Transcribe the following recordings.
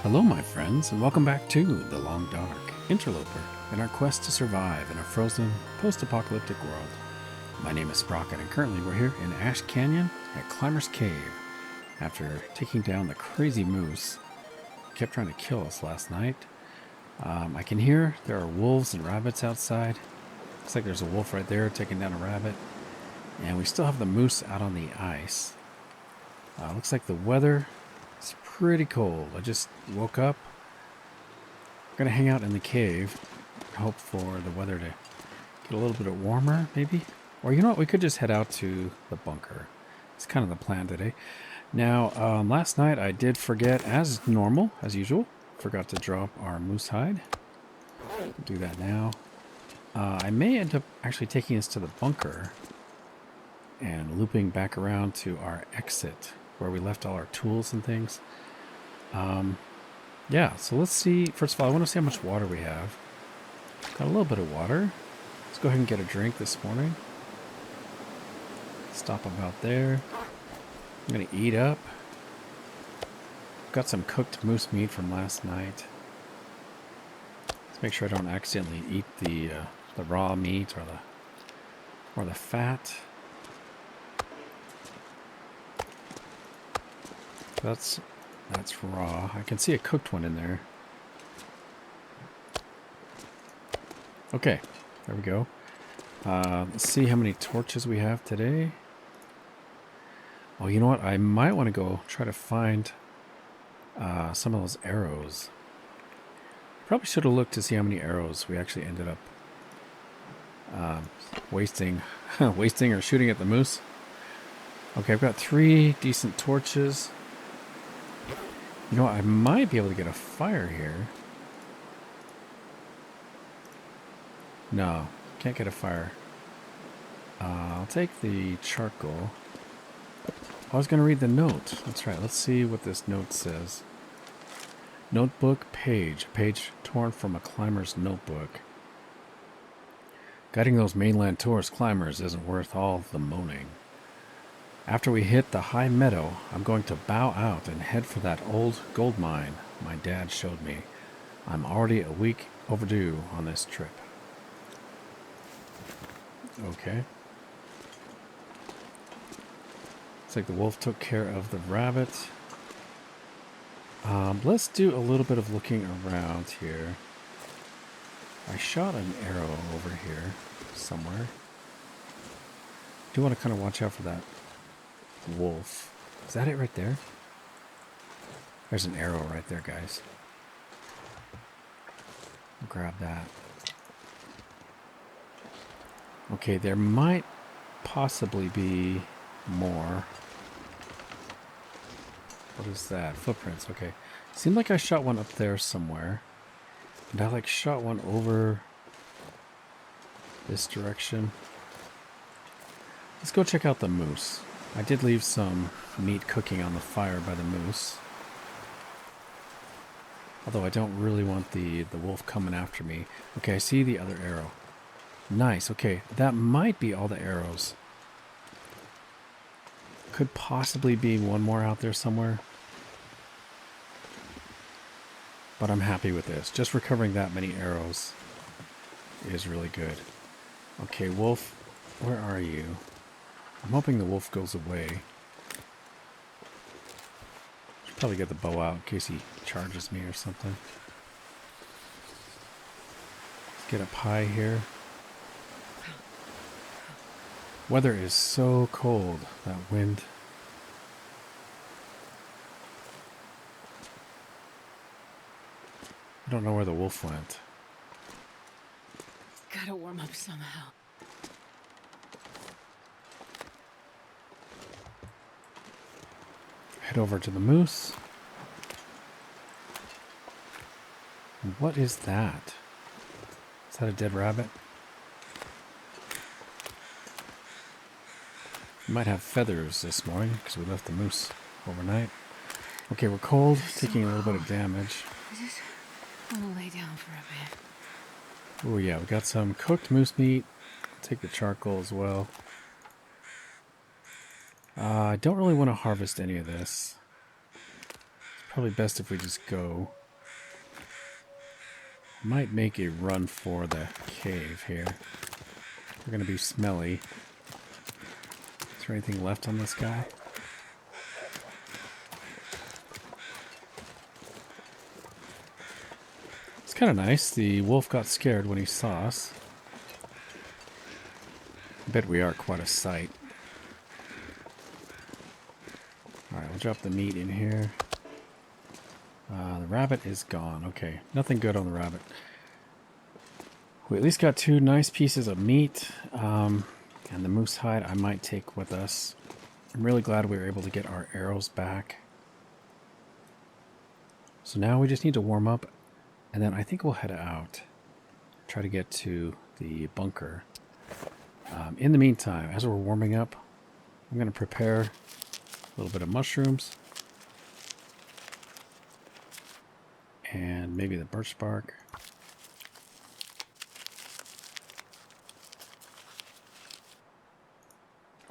Hello, my friends, and welcome back to The Long Dark Interloper in our quest to survive in a frozen, post-apocalyptic world. My name is Sprocket, and currently we're here in Ash Canyon at Climber's Cave after taking down the crazy moose who kept trying to kill us last night. I can hear there are wolves and rabbits outside. Looks like there's a wolf right there taking down a rabbit. And we still have the moose out on the ice. Looks like the weather is pretty cold. I just woke up. I'm going to hang out in the cave. Hope for the weather to get a little bit warmer, maybe. Or you know what? We could just head out to the bunker. It's kind of the plan today. Now, last night I did forget, as normal, as usual, forgot to drop our moose hide. Do that now. I may end up actually taking us to the bunker and looping back around to our exit where we left all our tools and things. Yeah, so let's see. First of all, I want to see how much water we have. Got a little bit of water. Let's go ahead and get a drink this morning. Stop about there. I'm going to eat up. Got some cooked moose meat from last night. Let's make sure I don't accidentally eat the raw meat or the fat. That's raw. I can see a cooked one in there. Okay, there we go. Let's see how many torches we have today. Oh, you know what? I might want to go try to find some of those arrows. Probably should have looked to see how many arrows we actually ended up wasting or shooting at the moose. Okay, I've got 3 decent torches. You know what? I might be able to get a fire here. No, can't get a fire. I'll take the charcoal. I was going to read the note. That's right. Let's see what this note says. Notebook page. A page torn from a climber's notebook. Guiding those mainland tourist climbers isn't worth all the moaning. After we hit the high meadow, I'm going to bow out and head for that old gold mine my dad showed me. I'm already a week overdue on this trip. Okay. Looks like the wolf took care of the rabbit. Let's do a little bit of looking around here. I shot an arrow over here somewhere. Do want to kind of watch out for that wolf. Is that it right there? There's an arrow right there, guys. I'll grab that. Okay, there might possibly be more. What is that? Footprints, okay. Seemed like I shot one up there somewhere. And I shot one over this direction. Let's go check out the moose. I did leave some meat cooking on the fire by the moose. Although I don't really want the wolf coming after me. Okay, I see the other arrow. Nice, okay. That might be all the arrows. Could possibly be one more out there somewhere. But I'm happy with this. Just recovering that many arrows is really good. Okay, wolf, where are you? I'm hoping the wolf goes away. Should probably get the bow out in case he charges me or something. Let's get up high here. Weather is so cold. That wind. I don't know where the wolf went. Gotta warm up somehow. Head over to the moose. What is that? Is that a dead rabbit? We might have feathers this morning because we left the moose overnight. Okay, we're cold, taking a little bit of damage. I just want to lay down for a bit. Oh yeah, we got some cooked moose meat. Take the charcoal as well. I don't really want to harvest any of this. Probably best if we just go. Might make a run for the cave here. We're going to be smelly. Is there anything left on this guy? It's kind of nice. The wolf got scared when he saw us. I bet we are quite a sight. Alright, we'll drop the meat in here. The rabbit is gone. Okay, nothing good on the rabbit. We at least got 2 nice pieces of meat. And the moose hide I might take with us. I'm really glad we were able to get our arrows back. So now we just need to warm up. And then I think we'll head out. Try to get to the bunker. In the meantime, as we're warming up, I'm going to prepare a little bit of mushrooms. And maybe the birch bark.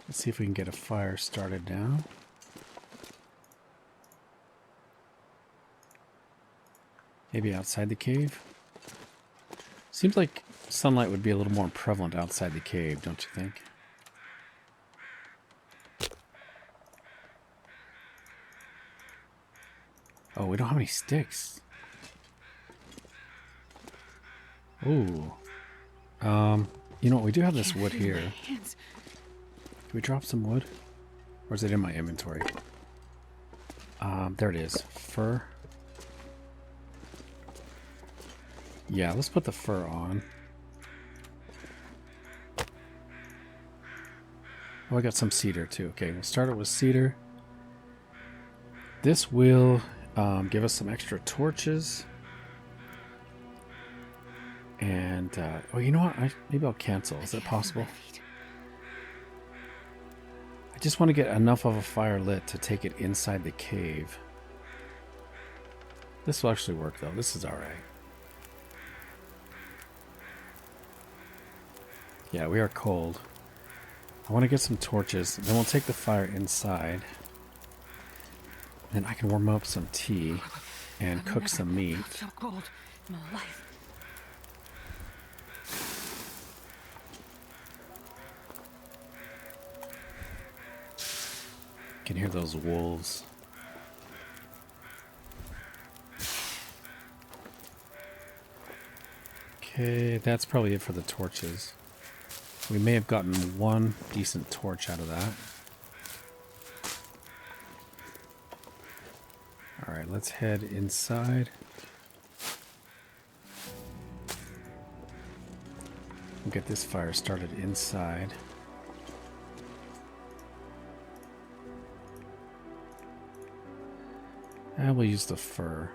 Let's see if we can get a fire started now. Maybe outside the cave. Seems like sunlight would be a little more prevalent outside the cave, don't you think? Oh, we don't have any sticks. Ooh. You know what? We do have this wood here. Can we drop some wood? Or is it in my inventory? There it is. Fur. Yeah, let's put the fur on. Oh, I got some cedar too. Okay, we'll start it with cedar. This will give us some extra torches. And, oh, you know what? Maybe I'll cancel. Is that possible? I just want to get enough of a fire lit to take it inside the cave. This will actually work, though. This is alright. Yeah, we are cold. I want to get some torches. Then we'll take the fire inside. Then I can warm up some tea and cook some meat. So cold in my life. Can hear those wolves. Okay, that's probably it for the torches. We may have gotten 1 decent torch out of that. Alright, let's head inside. We'll get this fire started inside. And we'll use the fur.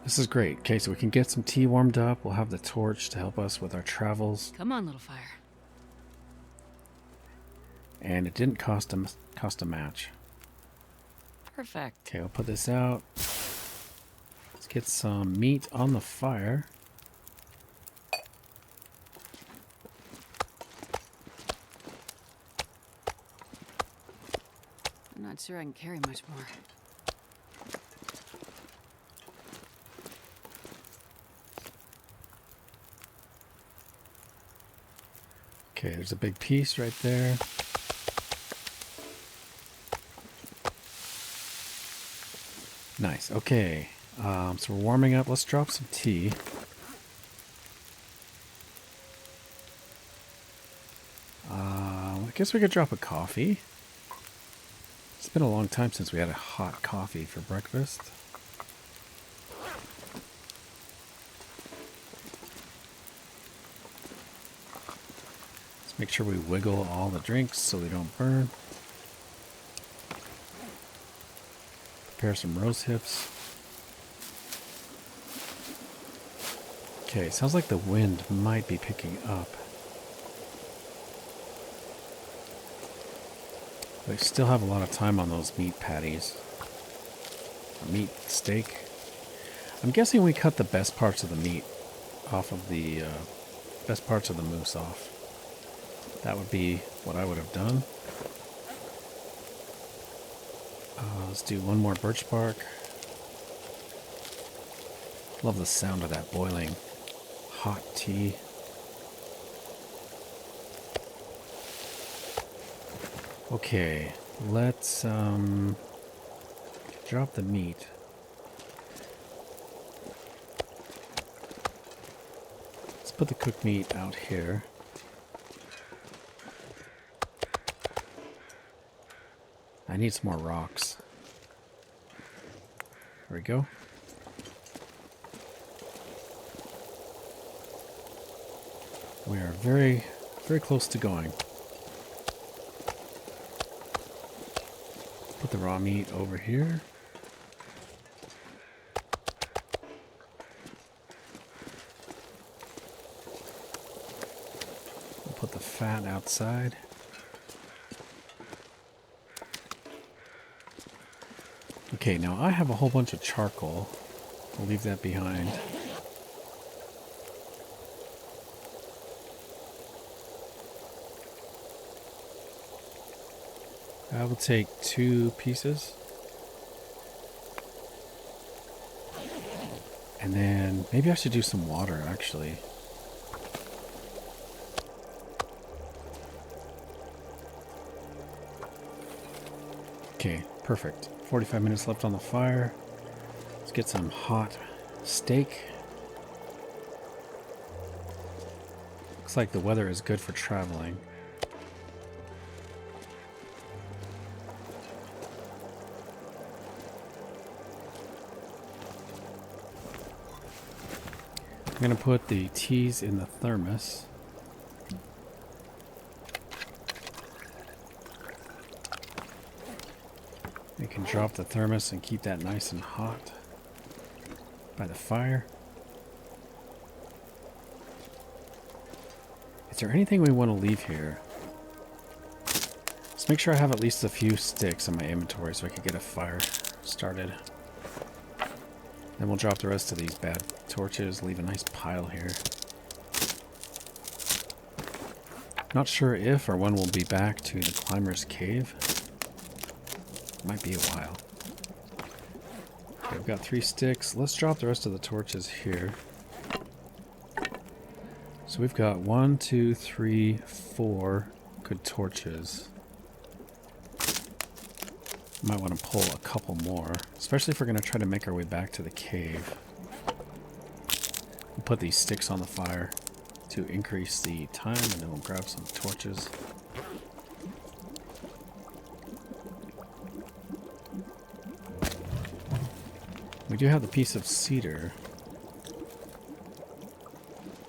This is great. Okay, so we can get some tea warmed up. We'll have the torch to help us with our travels. Come on, little fire. And it didn't cost a match. Perfect. Okay, we'll put this out. Let's get some meat on the fire. I'm not sure I can carry much more. Okay, there's a big piece right there. Nice. Okay, so we're warming up. Let's drop some tea. I guess we could drop a coffee. It's been a long time since we had a hot coffee for breakfast. Let's make sure we wiggle all the drinks so they don't burn. Prepare some rose hips. Okay, sounds like the wind might be picking up. We still have a lot of time on those meat patties. Meat steak. I'm guessing we cut the best parts of the meat off of the best parts of the moose off. That would be what I would have done. Let's do one more birch bark. Love the sound of that boiling hot tea. Okay, let's drop the meat. Let's put the cooked meat out here. I need some more rocks. There we go. We are very, very close to going. Put the raw meat over here. We'll put the fat outside. Okay, now I have a whole bunch of charcoal. We'll leave that behind. I will take 2 pieces. And then maybe I should do some water, actually. Okay, perfect. 45 minutes left on the fire. Let's get some hot steak. Looks like the weather is good for traveling. I'm going to put the teas in the thermos. You can drop the thermos and keep that nice and hot by the fire. Is there anything we want to leave here? Let's make sure I have at least a few sticks in my inventory so I can get a fire started. Then we'll drop the rest of these bad torches, leave a nice pile here. Not sure if or when we'll be back to the climber's cave. Might be a while. Okay, we've got 3 sticks. Let's drop the rest of the torches here. So we've got 1, 2, 3, 4 good torches. Might want to pull a couple more, especially if we're going to try to make our way back to the cave. We'll put these sticks on the fire to increase the time, and then we'll grab some torches. We do have the piece of cedar.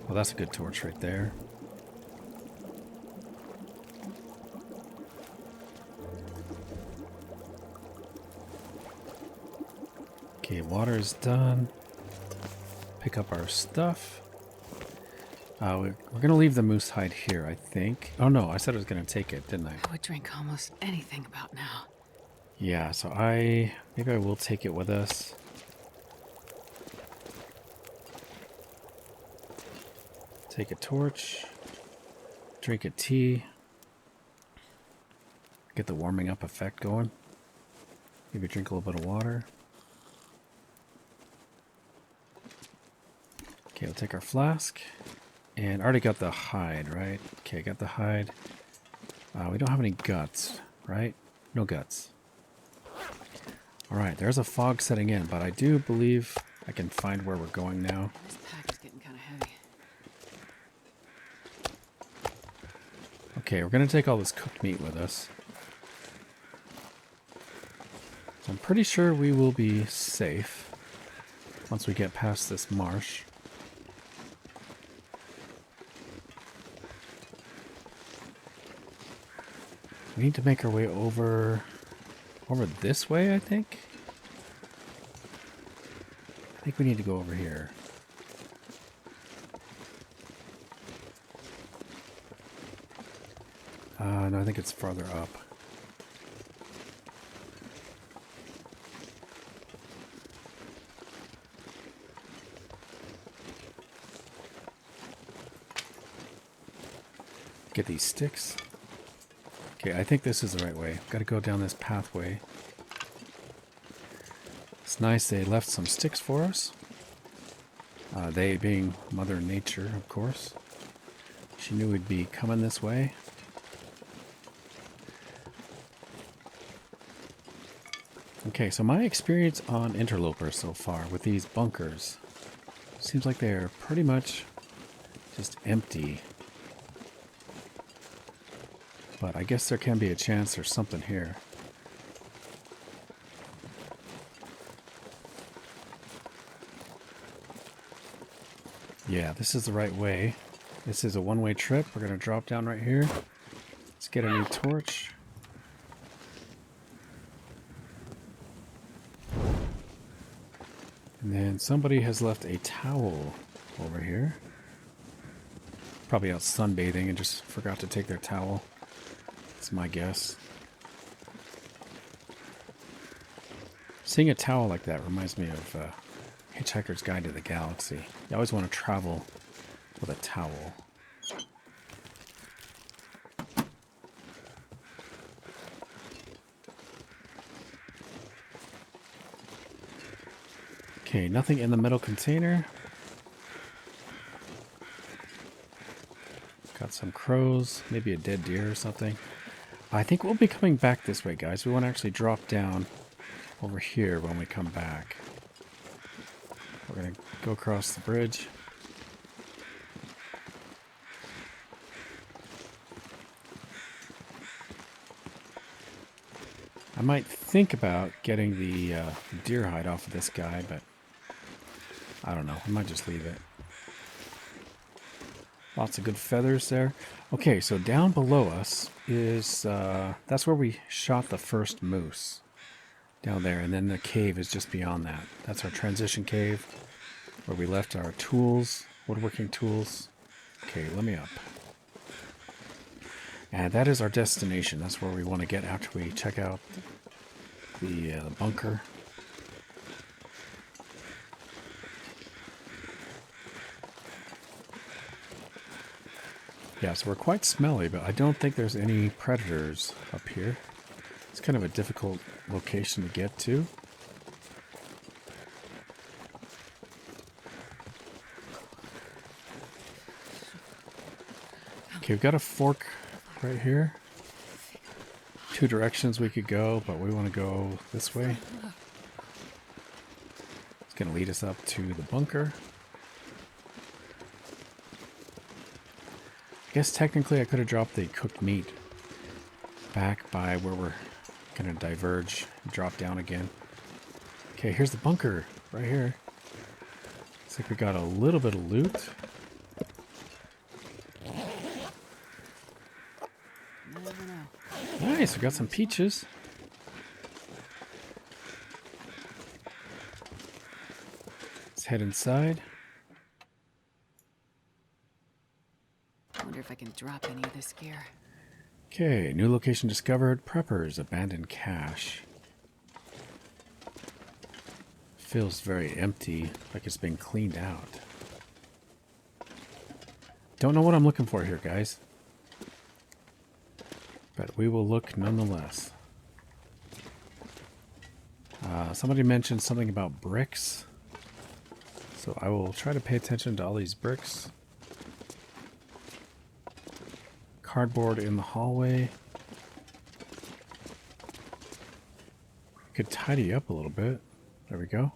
Well, that's a good torch right there. Okay, water is done. Pick up our stuff. We're going to leave the moose hide here, I think. Oh no, I said I was going to take it, didn't I? I would drink almost anything about now. Yeah, so maybe I will take it with us. Take a torch. Drink a tea. Get the warming up effect going. Maybe drink a little bit of water. Okay, we'll take our flask. And I already got the hide, right? Okay, got the hide. We don't have any guts, right? No guts. Alright, there's a fog setting in, but I do believe I can find where we're going now. This pack is getting kind of heavy. Okay, we're going to take all this cooked meat with us. So I'm pretty sure we will be safe once we get past this marsh. We need to make our way over this way, I think. I think we need to go over here. No, I think it's farther up. Get these sticks. Okay, I think this is the right way. Got to go down this pathway. It's nice they left some sticks for us. They being Mother Nature, of course. She knew we'd be coming this way. Okay, so my experience on Interloper so far with these bunkers seems like they're pretty much just empty. But I guess there can be a chance there's something here. Yeah, this is the right way. This is a one-way trip. We're going to drop down right here. Let's get a new torch. And then somebody has left a towel over here. Probably out sunbathing and just forgot to take their towel. That's my guess. Seeing a towel like that reminds me of Hitchhiker's Guide to the Galaxy. You always want to travel with a towel. Okay, nothing in the metal container. Got some crows, maybe a dead deer or something. I think we'll be coming back this way, guys. We want to actually drop down over here when we come back. We're going to go across the bridge. I might think about getting the deer hide off of this guy, but I don't know. I might just leave it. Lots of good feathers there. Okay, so down below us is, that's where we shot the first moose. Down there, and then the cave is just beyond that. That's our transition cave, where we left our tools, woodworking tools. Okay, let me up. And that is our destination. That's where we want to get after we check out the bunker. Yeah, so we're quite smelly, but I don't think there's any predators up here. It's kind of a difficult location to get to. Okay, we've got a fork right here. Two directions we could go, but we want to go this way. It's going to lead us up to the bunker. I guess technically I could have dropped the cooked meat back by where we're going to diverge and drop down again. Okay, here's the bunker right here. Looks like we got a little bit of loot. Nice, we got some peaches. Let's head inside. Wonder if I can drop any of this gear. Okay, new location discovered. Preppers, abandoned cache. Feels very empty, like it's been cleaned out. Don't know what I'm looking for here, guys. But we will look nonetheless. Somebody mentioned something about bricks. So I will try to pay attention to all these bricks. Cardboard in the hallway. Could tidy up a little bit. There we go.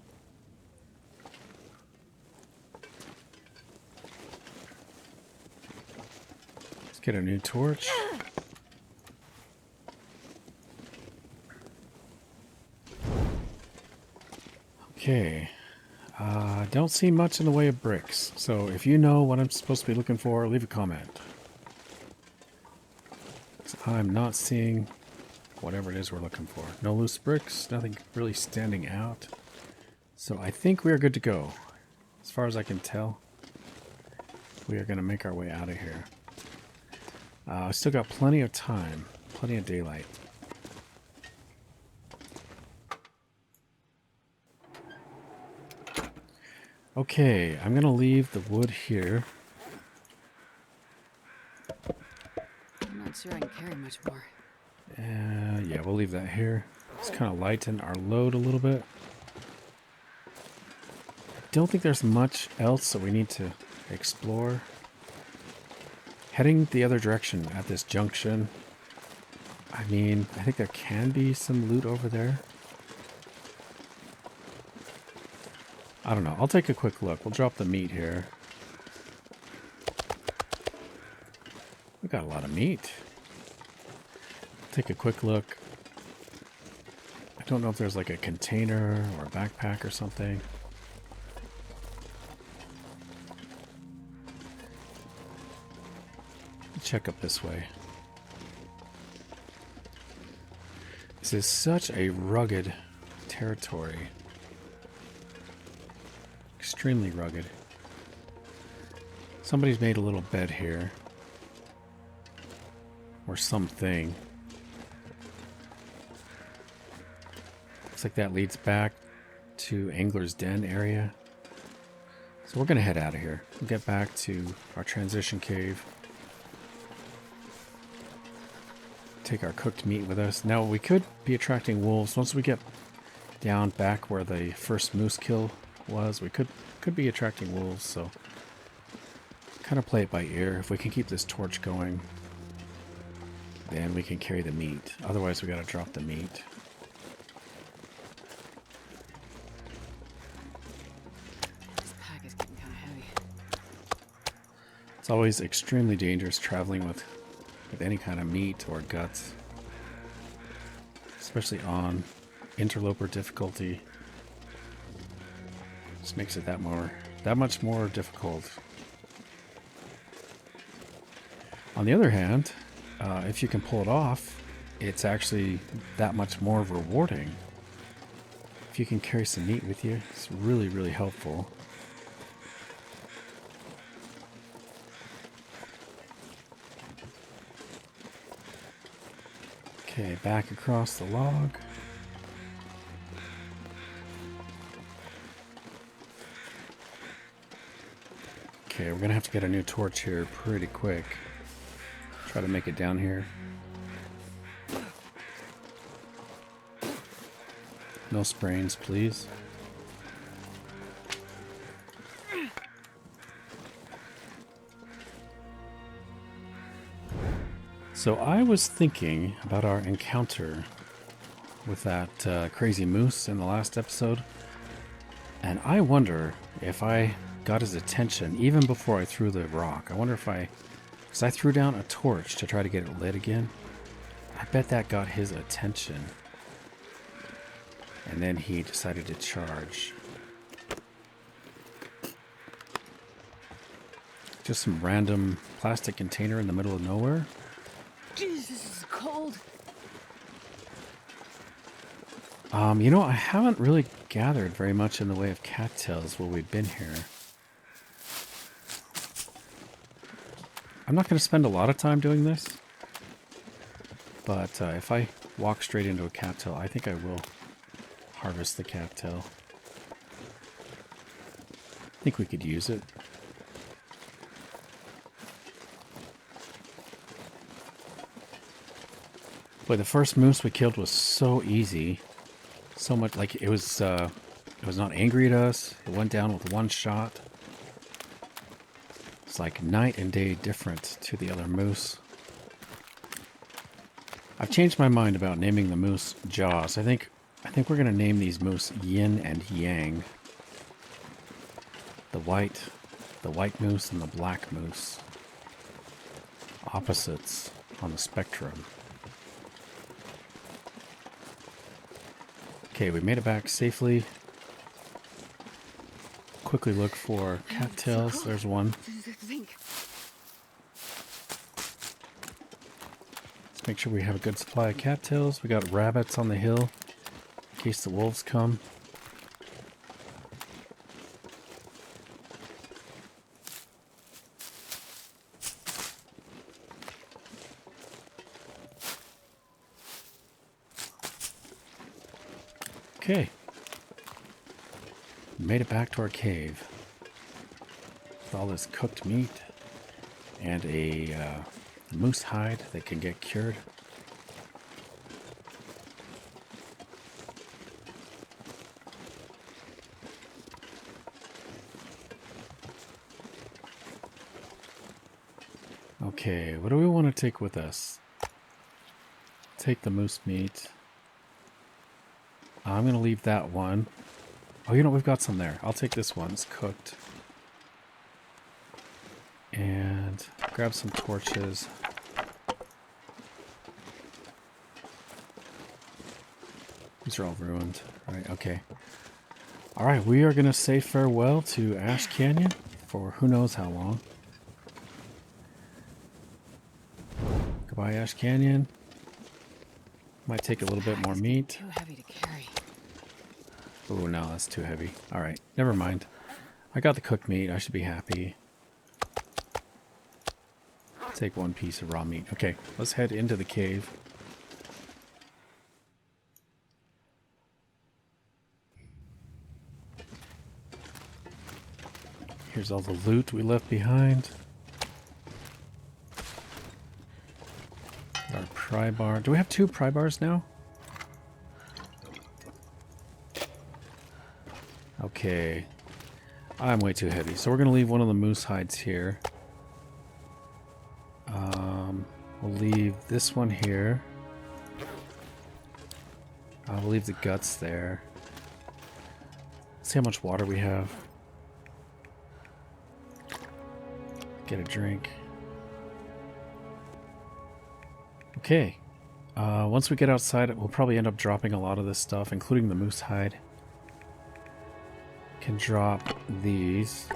Let's get a new torch. Okay. Don't see much in the way of bricks. So if you know what I'm supposed to be looking for, leave a comment. I'm not seeing whatever it is we're looking for. No loose bricks, nothing really standing out. So I think we are good to go. As far as I can tell, we are going to make our way out of here. Still got plenty of time, plenty of daylight. Okay, I'm going to leave the wood here. carry much more. Yeah, we'll leave that here. Let's kind of lighten our load a little bit. Don't think there's much else that we need to explore. Heading the other direction at this junction. I mean, I think there can be some loot over there. I don't know. I'll take a quick look. We'll drop the meat here. We got a lot of meat. Take a quick look. I don't know if there's like a container or a backpack or something. Check up this way. This is such a rugged territory. Extremely rugged. Somebody's made a little bed here. Or something. Looks like that leads back to Angler's Den area. So we're going to head out of here. We'll get back to our transition cave. Take our cooked meat with us. Now we could be attracting wolves. Once we get down back where the first moose kill was, we could be attracting wolves, so kind of play it by ear. If we can keep this torch going, then we can carry the meat. Otherwise we gotta drop the meat. This pack is getting kind of heavy. It's always extremely dangerous traveling with any kind of meat or guts, especially on interloper difficulty. Just makes it that much more difficult. On the other hand, if you can pull it off, it's actually that much more rewarding. If you can carry some meat with you, it's really, really helpful. Okay, back across the log. Okay, we're gonna have to get a new torch here pretty quick. Try to make it down here. No sprains, please. So I was thinking about our encounter with that crazy moose in the last episode, and I wonder if I got his attention even before I threw the rock. I wonder if because I threw down a torch to try to get it lit again. I bet that got his attention, and then he decided to charge. Just some random plastic container in the middle of nowhere. Jeez, this is cold. You know, I haven't really gathered very much in the way of cattails while we've been here. I'm not going to spend a lot of time doing this, but if I walk straight into a cattail, I think I will harvest the cattail. I think we could use it. Boy, the first moose we killed was so easy. So much, like, it was not angry at us. It went down with one shot. It's like night and day different to the other moose. I've changed my mind about naming the moose Jaws. I think we're gonna name these moose Yin and Yang. The white moose and the black moose. Opposites on the spectrum. Okay, we made it back safely. Quickly look for cattails. There's one. Let's make sure we have a good supply of cattails. We got rabbits on the hill in case the wolves come. Okay. Made it back to our cave with all this cooked meat and a The moose hide that can get cured. Okay, what do we want to take with us? Take the moose meat. I'm going to leave that one. Oh, you know, we've got some there. I'll take this one. It's cooked. And grab some torches. These are all ruined. Right, okay. Alright, we are going to say farewell to Ash Canyon for who knows how long. Goodbye, Ash Canyon. Might take a little bit more meat. Too heavy to carry. Oh, no, that's too heavy. Alright, never mind. I got the cooked meat. I should be happy. Take one piece of raw meat. Okay, let's head into the cave. Here's all the loot we left behind. Our pry bar. Do we have 2 pry bars now? Okay. I'm way too heavy. So we're going to leave one of the moose hides here. We'll leave this one here. We'll leave the guts there. Let's see how much water we have. Get a drink. Okay. Once we get outside, we'll probably end up dropping a lot of this stuff, including the moose hide. Can drop these.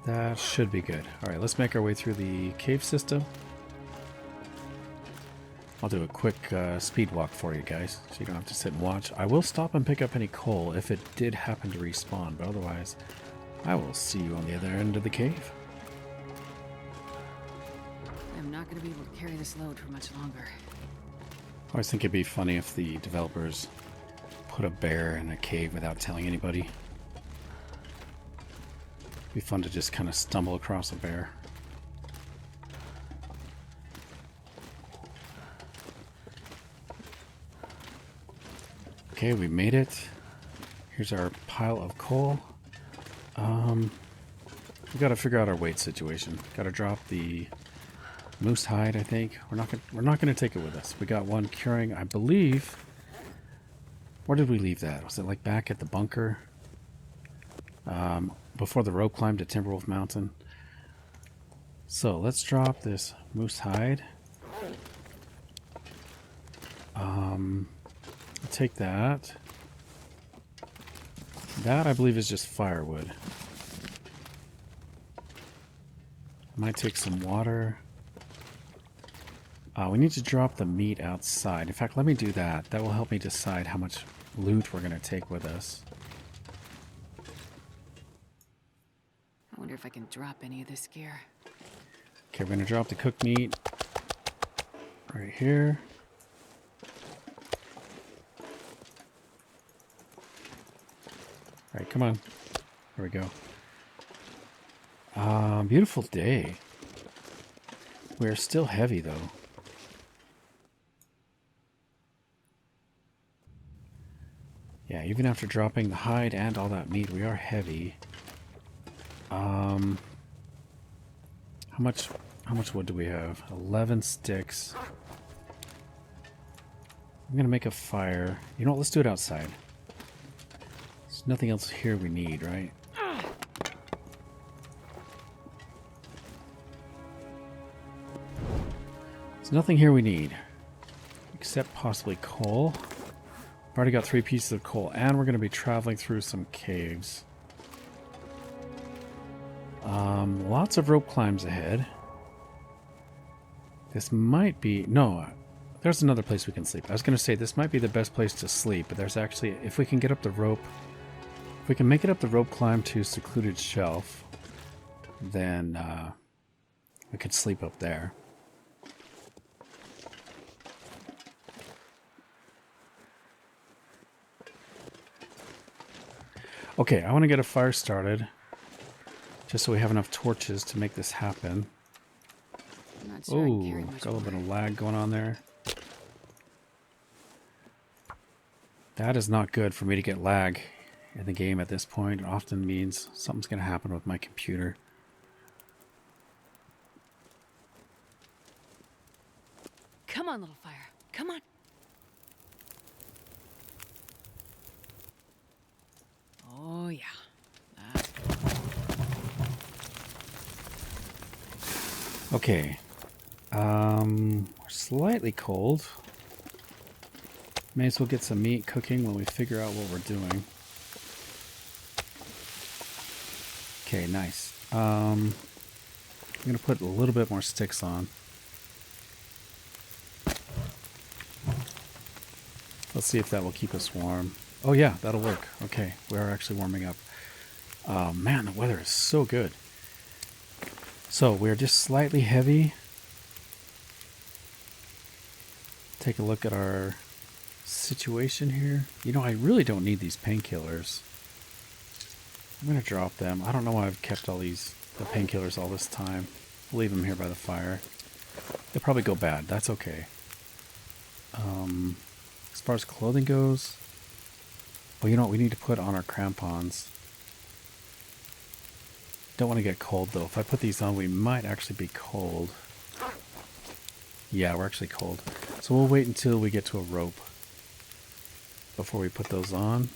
That should be good. Alright, let's make our way through the cave system. I'll do a quick speed walk for you guys, so you don't have to sit and watch. I will stop and pick up any coal if it did happen to respawn, but otherwise, I will see you on the other end of the cave. I'm not going to be able to carry this load for much longer. I always think it'd be funny if the developers put a bear in a cave without telling anybody. It'd be fun to just kind of stumble across a bear. Okay, we made it. Here's our pile of coal. We got to figure out our weight situation. Got to drop the moose hide, I think. We're not gonna take it with us. We got one curing, I believe. Where did we leave that? Was it like back at the bunker? Before the rope climb to Timberwolf Mountain. So let's drop this moose hide. Take that. That I believe is just firewood. Might take some water. We need to drop the meat outside. In fact, let me do that. That will help me decide how much loot we're going to take with us. I wonder if I can drop any of this gear. Okay, we're going to drop the cooked meat right here. Alright, come on. There we go. Beautiful day. We're still heavy, though. Yeah, even after dropping the hide and all that meat, we are heavy. How much wood do we have? 11 sticks. I'm gonna make a fire. You know what? Let's do it outside. There's nothing else here we need, right? There's nothing here we need. Except possibly coal. I've already got 3 pieces of coal, and we're going to be traveling through some caves. Lots of rope climbs ahead. This might be... No, there's another place we can sleep. I was going to say this might be the best place to sleep, but there's actually... If we can get up the rope... If we can make it up the rope climb to Secluded Shelf, then we could sleep up there. Okay, I want to get a fire started. Just so we have enough torches to make this happen. I'm not sure I can carry Oh, much got a little more. bit of lag going on there. That is not good for me to get lag in the game at this point. It often means something's going to happen with my computer. Come on, little fire. Come on. Oh, yeah. That's Okay. We're slightly cold. May as well get some meat cooking when we figure out what we're doing. Okay, nice. I'm going to put a little bit more sticks on. Let's see if that will keep us warm. Oh yeah, that'll work. Okay, we are actually warming up. Man, the weather is so good. So we're just slightly heavy. Take a look at our situation here. You know, I really don't need these painkillers. I'm going to drop them. I don't know why I've kept all the painkillers all this time. I'll leave them here by the fire. They'll probably go bad. That's okay. As far as clothing goes, well, you know what? We need to put on our crampons. Don't want to get cold, though. If I put these on, we might actually be cold. Yeah, we're actually cold. So we'll wait until we get to a rope before we put those on.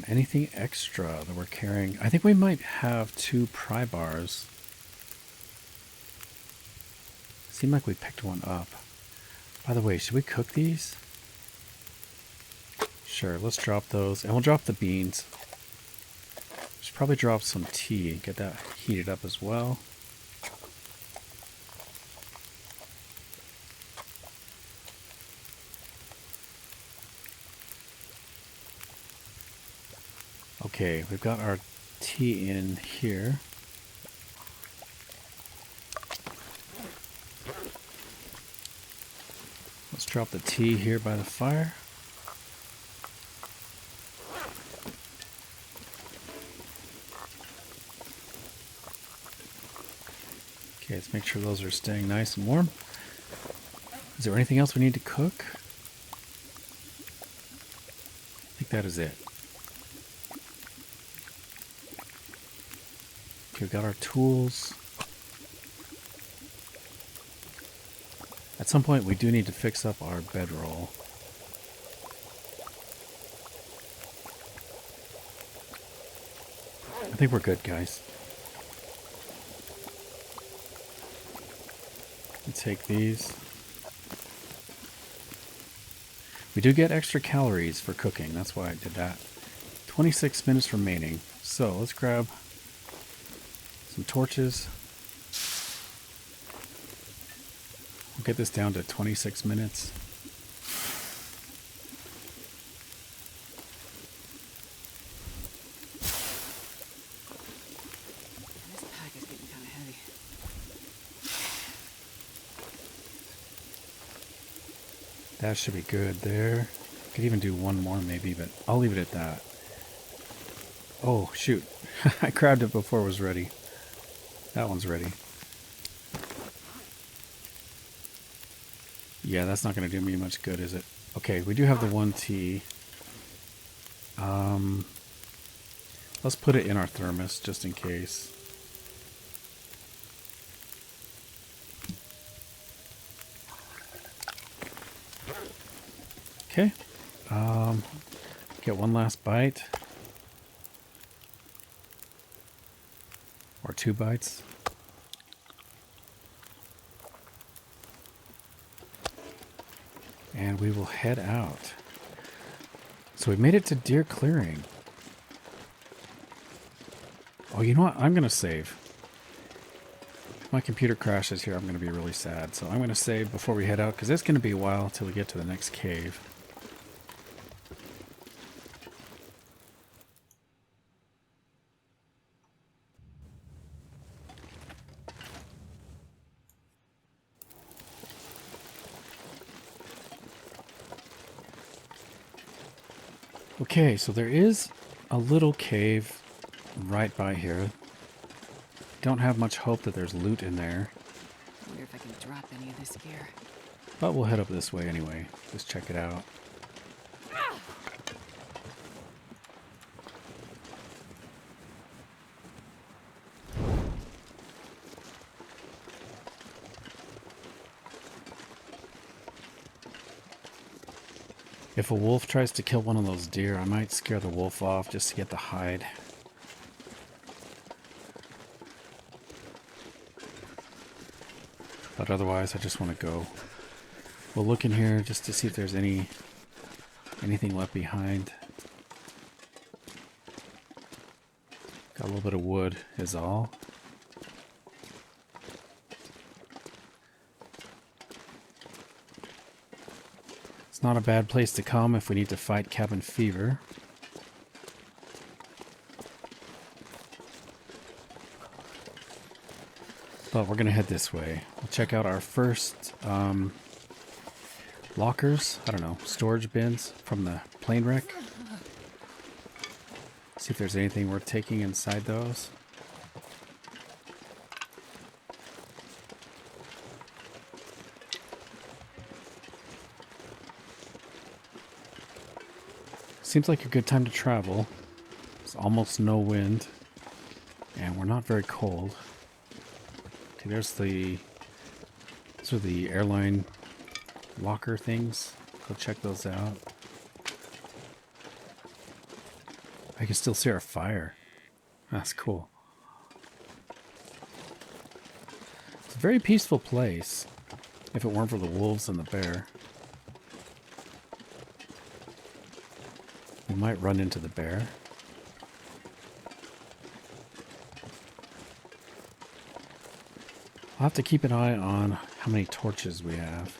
Anything extra that we're carrying? I think we might have 2 pry bars. Seemed like we picked one up. By the way, should we cook these? Sure, let's drop those. And we'll drop the beans. Should probably drop some tea. Get that heated up as well. Okay, we've got our tea in here. Let's drop the tea here by the fire. Okay, let's make sure those are staying nice and warm. Is there anything else we need to cook? I think that is it. Okay, we've got our tools. At some point, we do need to fix up our bedroll. I think we're good, guys. Let's take these. We do get extra calories for cooking. That's why I did that. 26 minutes remaining. So let's grab some torches. We'll get this down to 26 minutes. This pack is getting kind of heavy. That should be good there. Could even do one more maybe, but I'll leave it at that. Oh, shoot. I grabbed it before it was ready. That one's ready. Yeah, that's not going to do me much good, is it? Okay, we do have the 1 tea. Let's put it in our thermos just in case. Okay. Get one last bite. Or 2 bites. And we will head out. So we made it to Deer Clearing. Oh, you know what? I'm going to save. If my computer crashes here, I'm going to be really sad. So I'm going to save before we head out, because it's going to be a while till we get to the next cave. Okay, so there is a little cave right by here. Don't have much hope that there's loot in there, I wonder if I can drop any of this gear. but we'll head up this way anyway. Just check it out. If a wolf tries to kill one of those deer, I might scare the wolf off just to get the hide. But otherwise, I just want to go. We'll look in here just to see if there's anything left behind. Got a little bit of wood is all. It's not a bad place to come if we need to fight cabin fever. But we're going to head this way. We'll check out our first lockers. I don't know, storage bins from the plane wreck. See if there's anything worth taking inside those. Seems like a good time to travel. There's almost no wind. And we're not very cold. Okay, those are the airline locker things. Go check those out. I can still see our fire. That's cool. It's a very peaceful place. If it weren't for the wolves and the bear. We might run into the bear. I'll have to keep an eye on how many torches we have.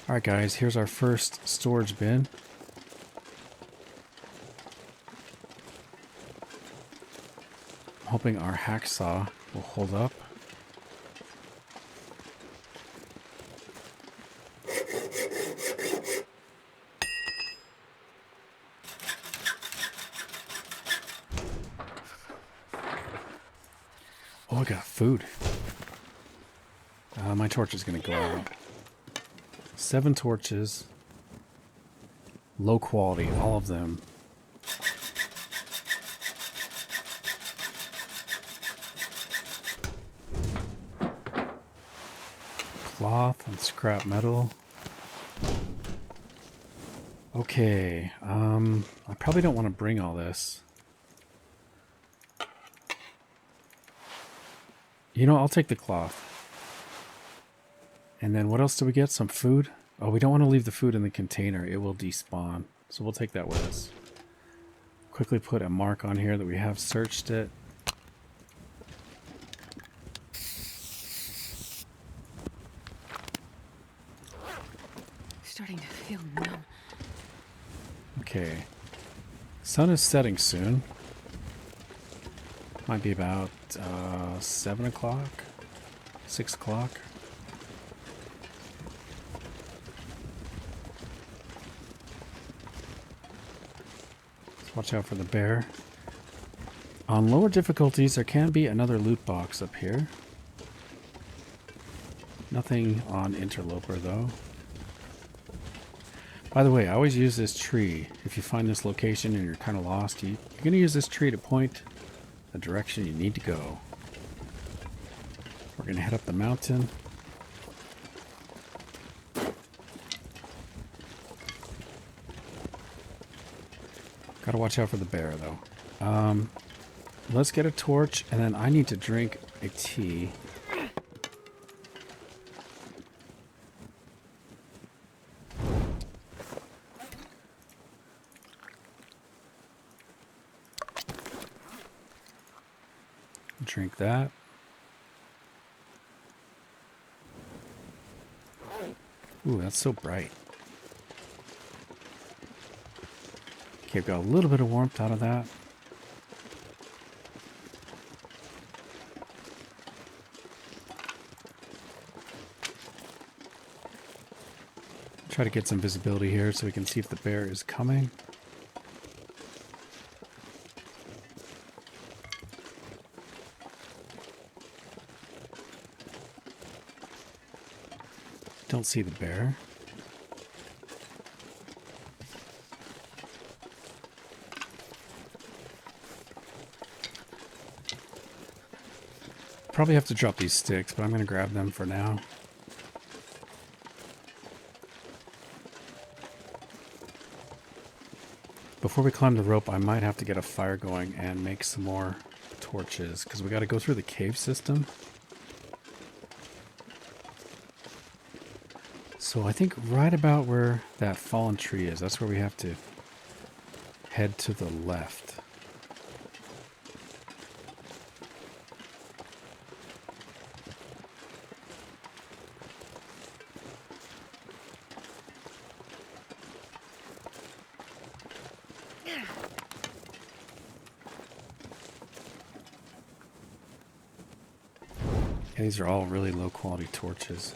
Alright guys, here's our first storage bin. I'm hoping our hacksaw will hold up. Oh, I got food. My torch is going to go out. 7 torches. Low quality, all of them. Cloth and scrap metal. Okay, I probably don't want to bring all this. You know, I'll take the cloth. And then what else do we get? Some food? Oh, we don't want to leave the food in the container. It will despawn. So we'll take that with us. Quickly put a mark on here that we have searched it. Starting to feel numb. Okay. Sun is setting soon. Might be about 7 o'clock, 6 o'clock. Watch out for the bear. On lower difficulties, there can be another loot box up here. Nothing on interloper though. By the way, I always use this tree. If you find this location and you're kind of lost, you're going to use this tree to point the direction you need to go. We're going to head up the mountain. Gotta watch out for the bear though. Let's get a torch and then I need to drink a tea. Drink that. Ooh, that's so bright. Okay, I've got a little bit of warmth out of that. Try to get some visibility here so we can see if the bear is coming. Don't see the bear. Probably have to drop these sticks, but I'm going to grab them for now. Before we climb the rope, I might have to get a fire going and make some more torches, because we got to go through the cave system. So I think right about where that fallen tree is, that's where we have to head to the left. Yeah, these are all really low quality torches.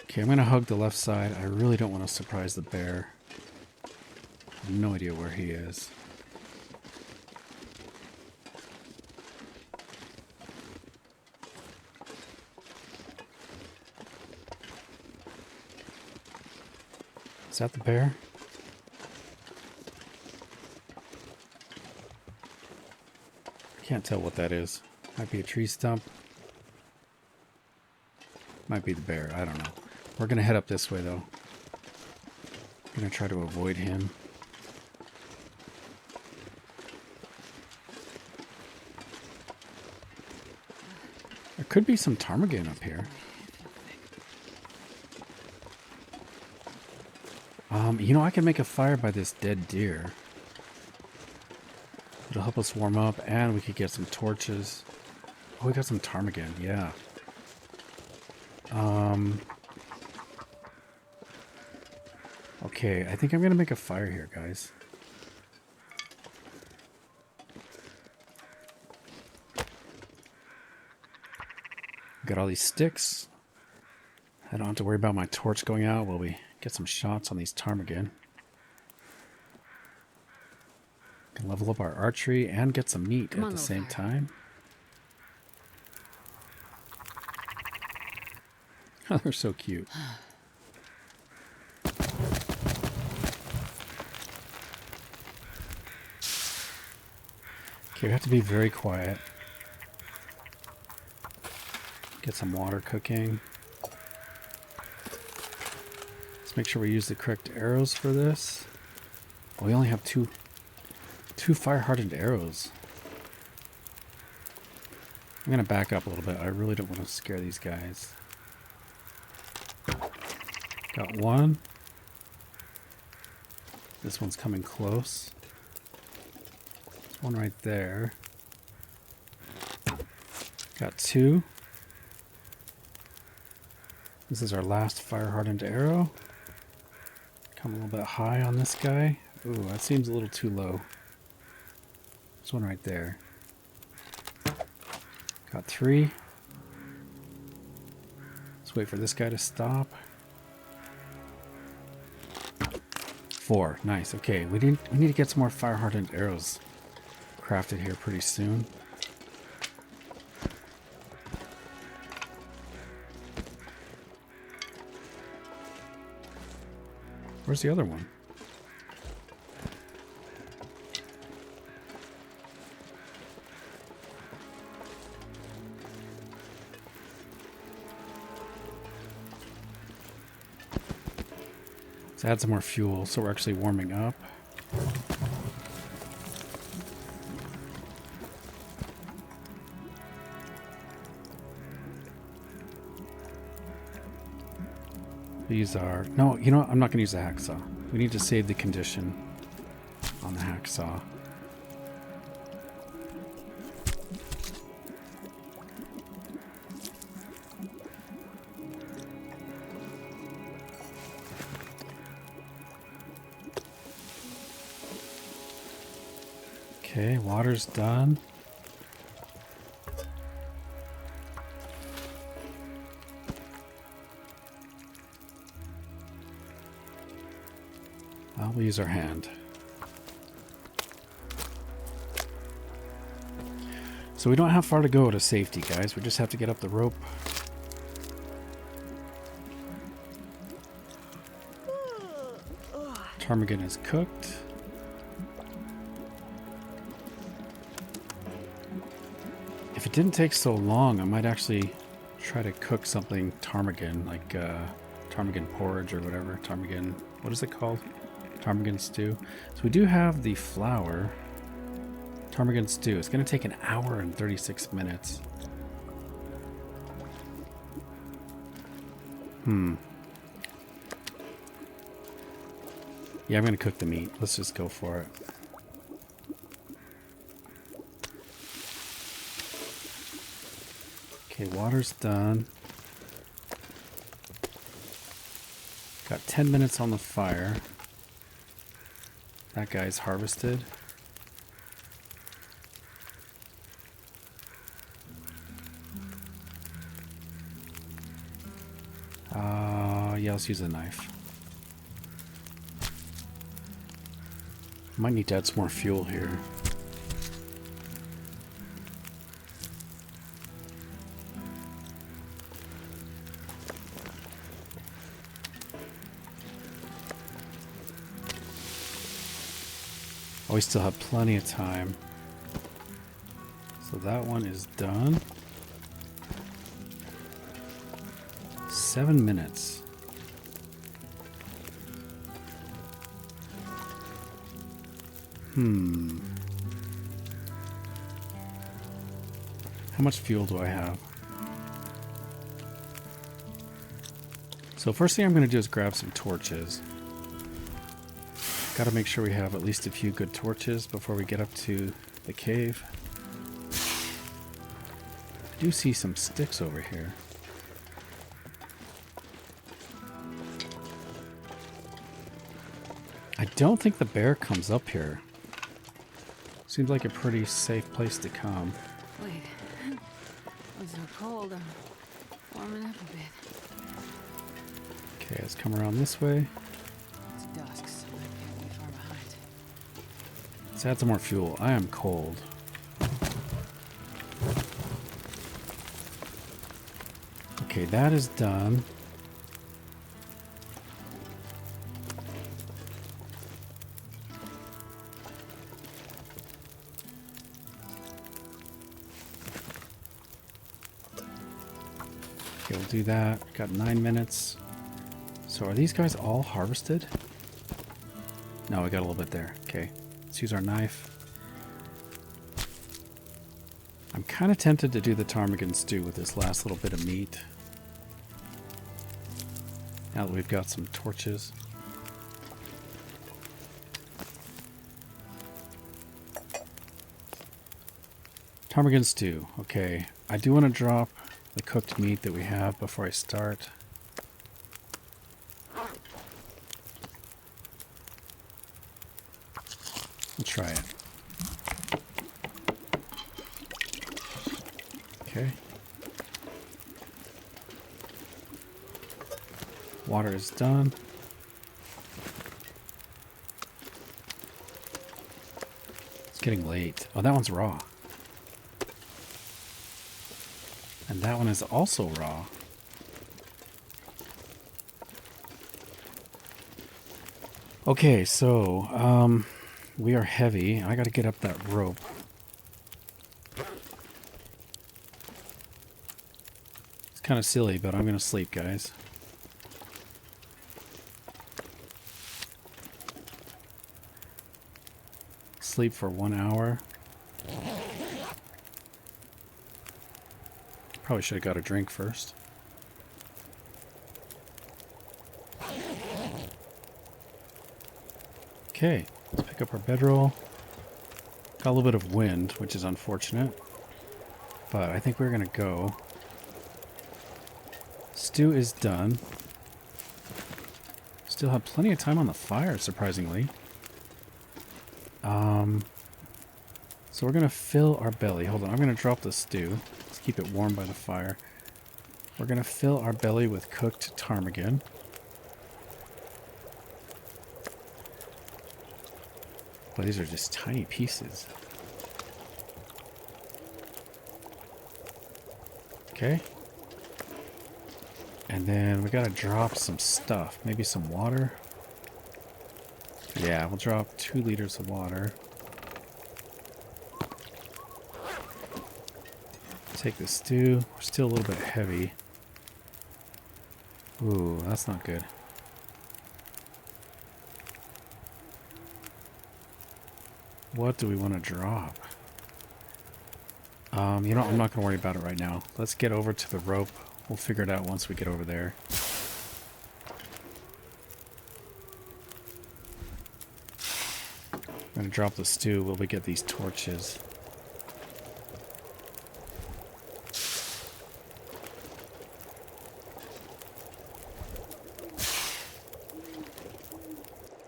Okay, I'm going to hug the left side. I really don't want to surprise the bear. I have no idea where he is. Is that the bear? I can't tell what that is. Might be a tree stump. Might be the bear. I don't know. We're going to head up this way, though. I'm going to try to avoid him. There could be some ptarmigan up here. You know, I can make a fire by this dead deer. It'll help us warm up, and we could get some torches. Oh, we got some ptarmigan, yeah. Okay, I think I'm gonna make a fire here, guys. Got all these sticks. I don't have to worry about my torch going out while we get some shots on these ptarmigan. Can level up our archery and get some meat at the same time. Oh, they're so cute. Okay, we have to be very quiet. Get some water cooking. Let's make sure we use the correct arrows for this. Oh, we only have two fire-hardened arrows. I'm gonna back up a little bit. I really don't want to scare these guys. Got one. This one's coming close. There's one right there. Got two. This is our last fire-hardened arrow. Come a little bit high on this guy. Ooh, that seems a little too low. There's one right there. Got three. Let's wait for this guy to stop. 4. Nice. Okay, we need to get some more fire-hardened arrows crafted here pretty soon. Where's the other one? Let's add some more fuel so we're actually warming up. These are... No, you know what? I'm not going to use the hacksaw. We need to save the condition on the hacksaw. Okay, water's done. We'll use our hand. So we don't have far to go to safety, guys. We just have to get up the rope. Ptarmigan is cooked. If it didn't take so long, I might actually try to cook something ptarmigan, like ptarmigan porridge or whatever. Ptarmigan, what is it called? Ptarmigan stew. So we do have the flour. Ptarmigan stew. It's going to take 1 hour and 36 minutes. Yeah, I'm going to cook the meat. Let's just go for it. Okay, water's done. Got 10 minutes on the fire. That guy's harvested. Yeah, let's use a knife. Might need to add some more fuel here. Oh, we still have plenty of time. So that one is done. 7 minutes. How much fuel do I have? So first thing I'm going to do is grab some torches. Got to make sure we have at least a few good torches before we get up to the cave. I do see some sticks over here. I don't think the bear comes up here. Seems like a pretty safe place to come. Wait. It's so cold. I'm warming up a bit. Okay, let's come around this way. It's dusk, so I can't be far behind. Let's add some more fuel. I am cold. Okay, that is done. Okay, we'll do that. Got 9 minutes. So are these guys all harvested? No, we got a little bit there. Okay, let's use our knife. I'm kind of tempted to do the ptarmigan stew with this last little bit of meat. Now that we've got some torches. Ptarmigan stew. Okay, I do want to drop the cooked meat that we have before I start. We'll try it. Okay. Water is done. It's getting late. Oh, that one's raw. And that one is also raw. Okay, so we are heavy. I got to get up that rope. It's kind of silly, but I'm going to sleep, guys. Sleep for 1 hour. Probably should have got a drink first. Okay, let's pick up our bedroll. Got a little bit of wind, which is unfortunate. But I think we're going to go. Stew is done. Still have plenty of time on the fire, surprisingly. So we're going to fill our belly. Hold on, I'm going to drop the stew. Let's keep it warm by the fire. We're going to fill our belly with cooked ptarmigan. Boy, these are just tiny pieces. Okay. And then we gotta drop some stuff. Maybe some water. Yeah, we'll drop 2 liters of water. Take the stew. We're still a little bit heavy. Ooh, that's not good. What do we want to drop? You know, I'm not going to worry about it right now. Let's get over to the rope. We'll figure it out once we get over there. I'm going to drop the stew while we get these torches.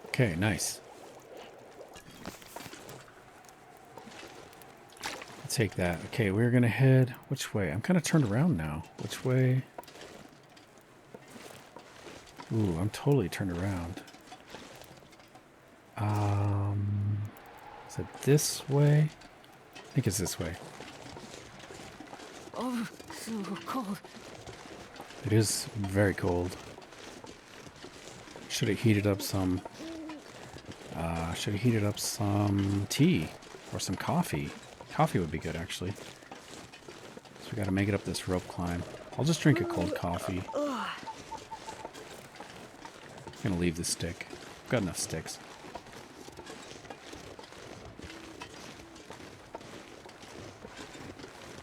Okay, nice. Take that. Okay, we're gonna head which way? I'm kind of turned around now. Which way? Ooh, I'm totally turned around. Is it this way? I think it's this way. Oh, so cold. It is very cold. Should have heated up some. Should have heated up some tea or some coffee. Coffee would be good, actually. So we gotta make it up this rope climb. I'll just drink a cold coffee. I'm gonna leave the stick. I've got enough sticks.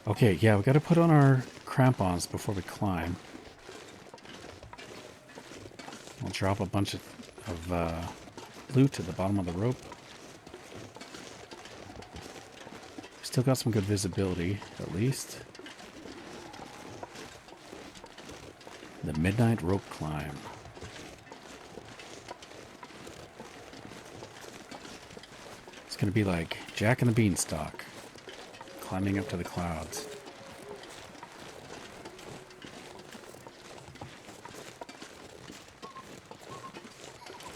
Okay, yeah, we gotta put on our crampons before we climb. I'll drop a bunch of loot at the bottom of the rope. Still got some good visibility, at least. The midnight rope climb. It's gonna be like Jack and the Beanstalk, climbing up to the clouds.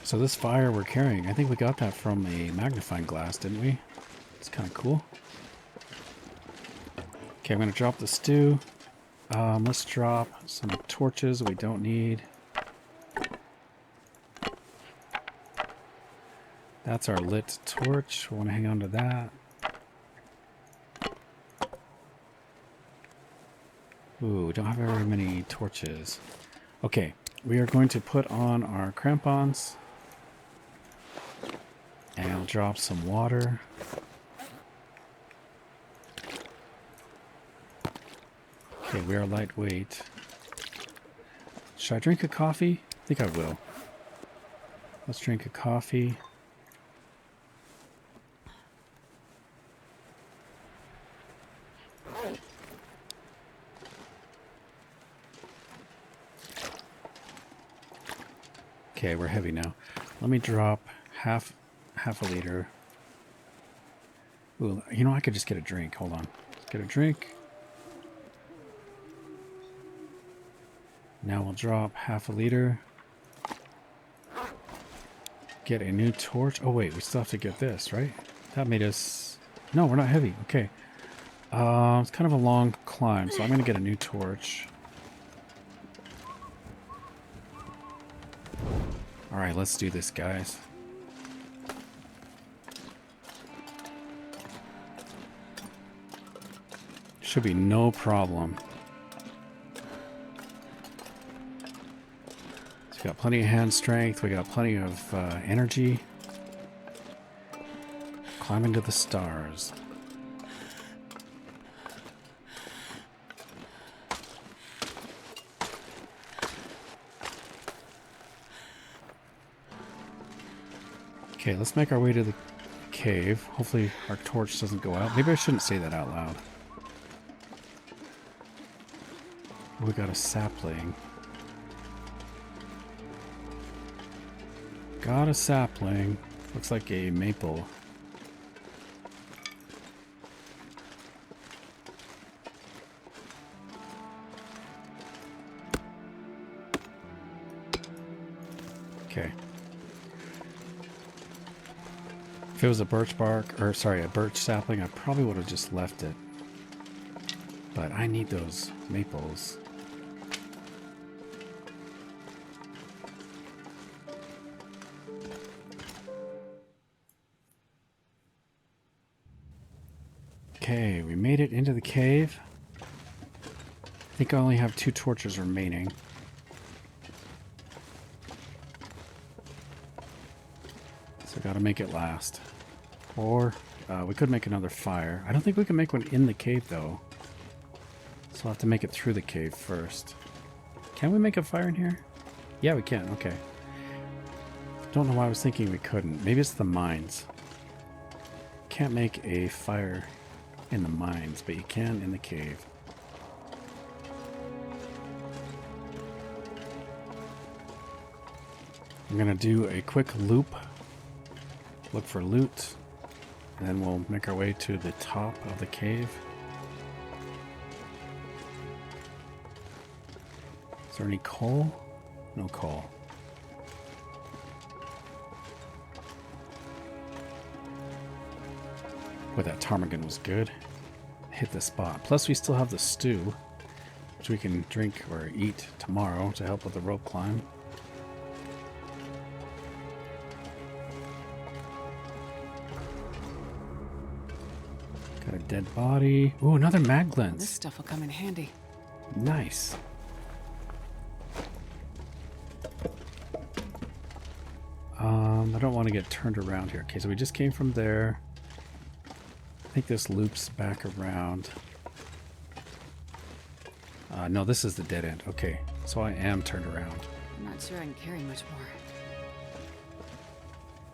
So this fire we're carrying, I think we got that from a magnifying glass, didn't we? It's kind of cool. Okay, I'm going to drop the stew. Let's drop some torches we don't need. That's our lit torch. We want to hang on to that. Ooh, we don't have very many torches. Okay, we are going to put on our crampons. And I'll drop some water. Okay, we are lightweight. Should I drink a coffee? I think I will. Let's drink a coffee. Okay, we're heavy now. Let me drop half a liter. Ooh, you know, I could just get a drink. Hold on. Let's get a drink. Now we'll drop half a liter. Get a new torch. Oh wait, we still have to get this, right? That made us... No, we're not heavy. Okay. It's kind of a long climb, so I'm going to get a new torch. Alright, let's do this, guys. Should be no problem. So we got plenty of hand strength. We got plenty of energy. Climbing to the stars. Okay, let's make our way to the cave. Hopefully our torch doesn't go out. Maybe I shouldn't say that out loud. We got a sapling. Got a sapling. Looks like a maple. Okay. If it was a birch bark, or sorry, a birch sapling, I probably would have just left it. But I need those maples. Okay, we made it into the cave. I think I only have 2 torches remaining. So I gotta make it last. Or we could make another fire. I don't think we can make one in the cave though. So I'll have to make it through the cave first. Can we make a fire in here? Yeah, we can. Okay. Don't know why I was thinking we couldn't. Maybe it's the mines. Can't make a fire in the mines, but you can in the cave. I'm gonna do a quick loop, look for loot, and then we'll make our way to the top of the cave. Is there any coal? No coal. Boy, that ptarmigan was good. Hit the spot. Plus we still have the stew, which we can drink or eat tomorrow to help with the rope climb. Got a dead body. Ooh, another mag lens. This stuff will come in handy. Nice. I don't want to get turned around here. Okay, so we just came from there. I think this loops back around. No, this is the dead end. Okay, so I am turned around. I'm not sure I can carry much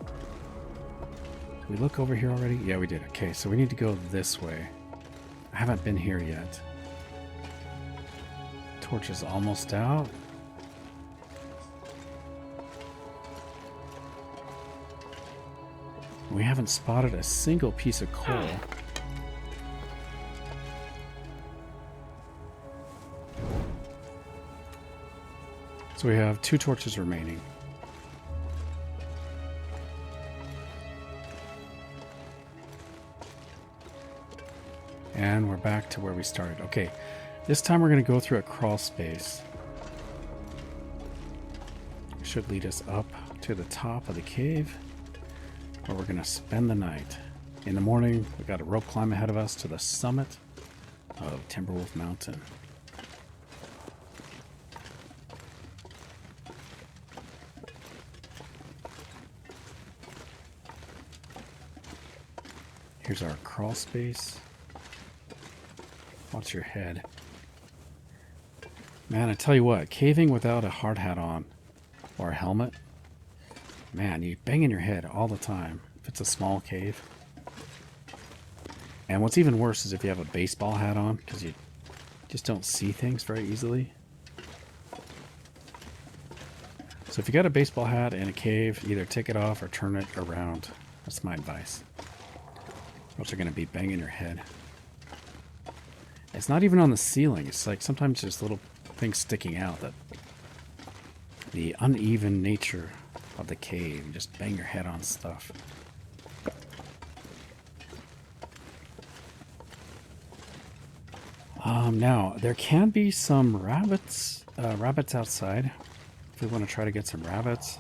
more. Did we look over here already? Yeah, we did. Okay, so we need to go this way. I haven't been here yet. Torch is almost out. We haven't spotted a single piece of coal. So we have 2 torches remaining. And we're back to where we started. Okay, this time we're going to go through a crawl space. It should lead us up to the top of the cave, where we're going to spend the night. In the morning, we got a rope climb ahead of us to the summit of Timberwolf Mountain. Here's our crawl space. Watch your head. Man, I tell you what, caving without a hard hat on or a helmet, man, you banging your head all the time if it's a small cave. And what's even worse is if you have a baseball hat on, because you just don't see things very easily. So if you got a baseball hat in a cave, either take it off or turn it around. That's my advice. Or else you're going to be banging your head. It's not even on the ceiling. It's like sometimes there's little things sticking out. That the uneven nature of the cave. You just bang your head on stuff. Now, there can be some rabbits outside. If we want to try to get some rabbits.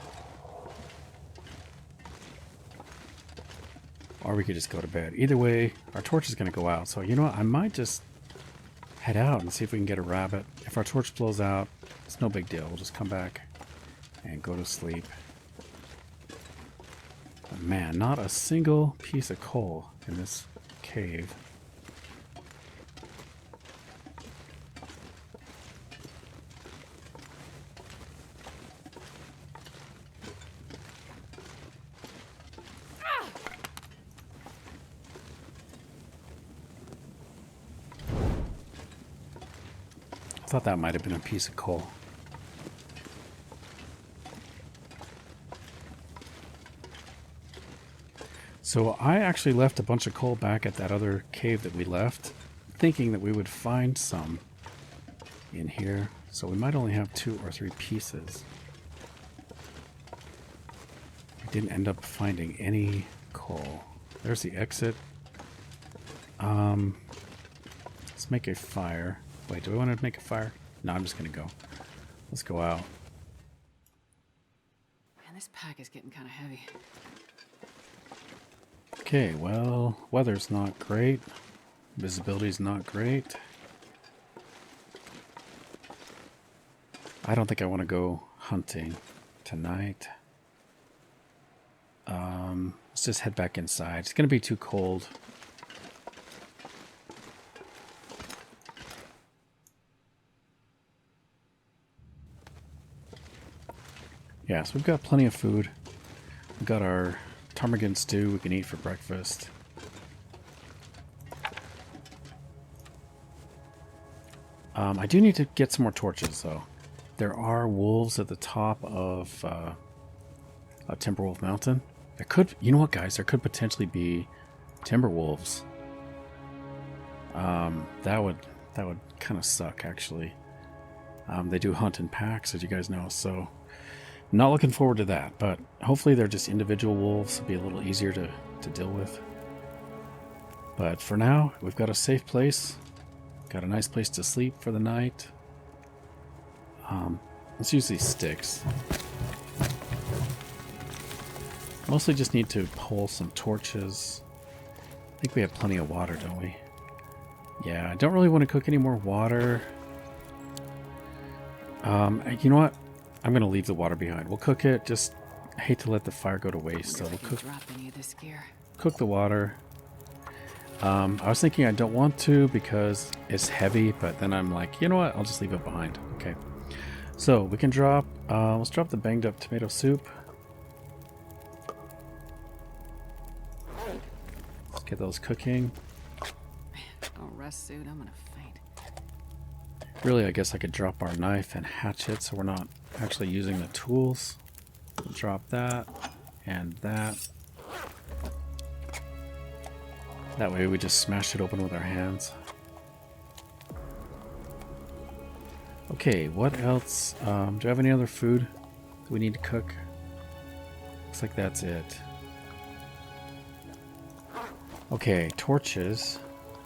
Or we could just go to bed. Either way, our torch is going to go out. So, you know what? I might just head out and see if we can get a rabbit. If our torch blows out, it's no big deal. We'll just come back and go to sleep. But man, not a single piece of coal in this cave. I thought that might have been a piece of coal. So I actually left a bunch of coal back at that other cave that we left, thinking that we would find some in here. So we might only have 2 or 3 pieces. We didn't end up finding any coal. There's the exit. Let's make a fire. Wait, do we want to make a fire? No, I'm just gonna go. Let's go out. Man, this pack is getting kind of heavy. Okay, well, weather's not great. Visibility's not great. I don't think I want to go hunting tonight. Let's just head back inside. It's going to be too cold. Yeah, so we've got plenty of food. We've got our ptarmigan stew we can eat for breakfast. I do need to get some more torches, though. There are wolves at the top of Timberwolf Mountain. There could, you know what, guys? There could potentially be Timberwolves. That would kind of suck, actually. They do hunt in packs, as you guys know, so not looking forward to that. But hopefully they're just individual wolves. It'll be a little easier to deal with. But for now, we've got a safe place. Got a nice place to sleep for the night. Let's use these sticks. Mostly just need to pull some torches. I think we have plenty of water, don't we? Yeah, I don't really want to cook any more water. You know what? I'm going to leave the water behind. We'll cook it. Just I hate to let the fire go to waste. So we'll cook the water. I was thinking I don't want to because it's heavy, but then I'm like, you know what? I'll just leave it behind. Okay. So we can drop, let's drop the banged up tomato soup. Let's get those cooking. Don't rest suit, I'm gonna faint. Really, I guess I could drop our knife and hatchet so we're not actually using the tools. We'll drop that and that. That way we just smash it open with our hands. Okay, what else? Do I have any other food that we need to cook? Looks like that's it. Okay, torches.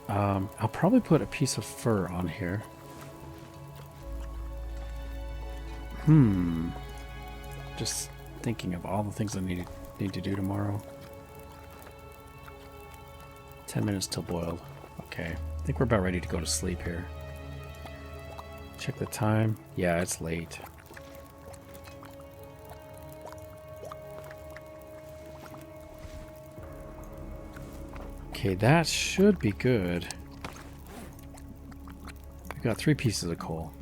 I'll probably put a piece of fur on here. Just thinking of all the things I need to do tomorrow. 10 minutes till boiled. Okay, I think we're about ready to go to sleep here. Check the time. Yeah, it's late. Okay, that should be good. We've got 3 pieces of coal.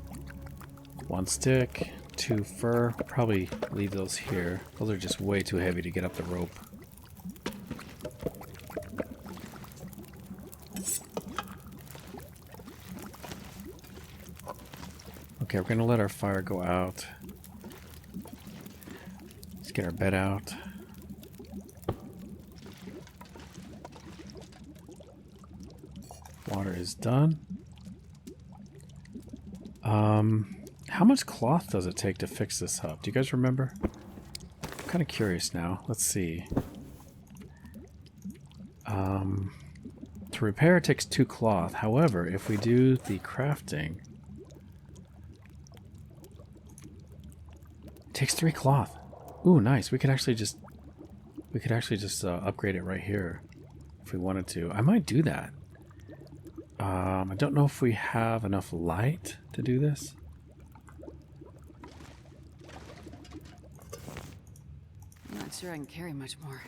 1 stick, 2 fur. Probably leave those here. Those are just way too heavy to get up the rope. Okay, we're gonna let our fire go out. Let's get our bed out. Water is done. How much cloth does it take to fix this up? Do you guys remember? I'm kind of curious now. Let's see. To repair it takes 2 cloth. However, if we do the crafting, it takes 3 cloth. Ooh, nice. We could actually just upgrade it right here if we wanted to. I might do that. I don't know if we have enough light to do this. I'm not sure I can carry much more.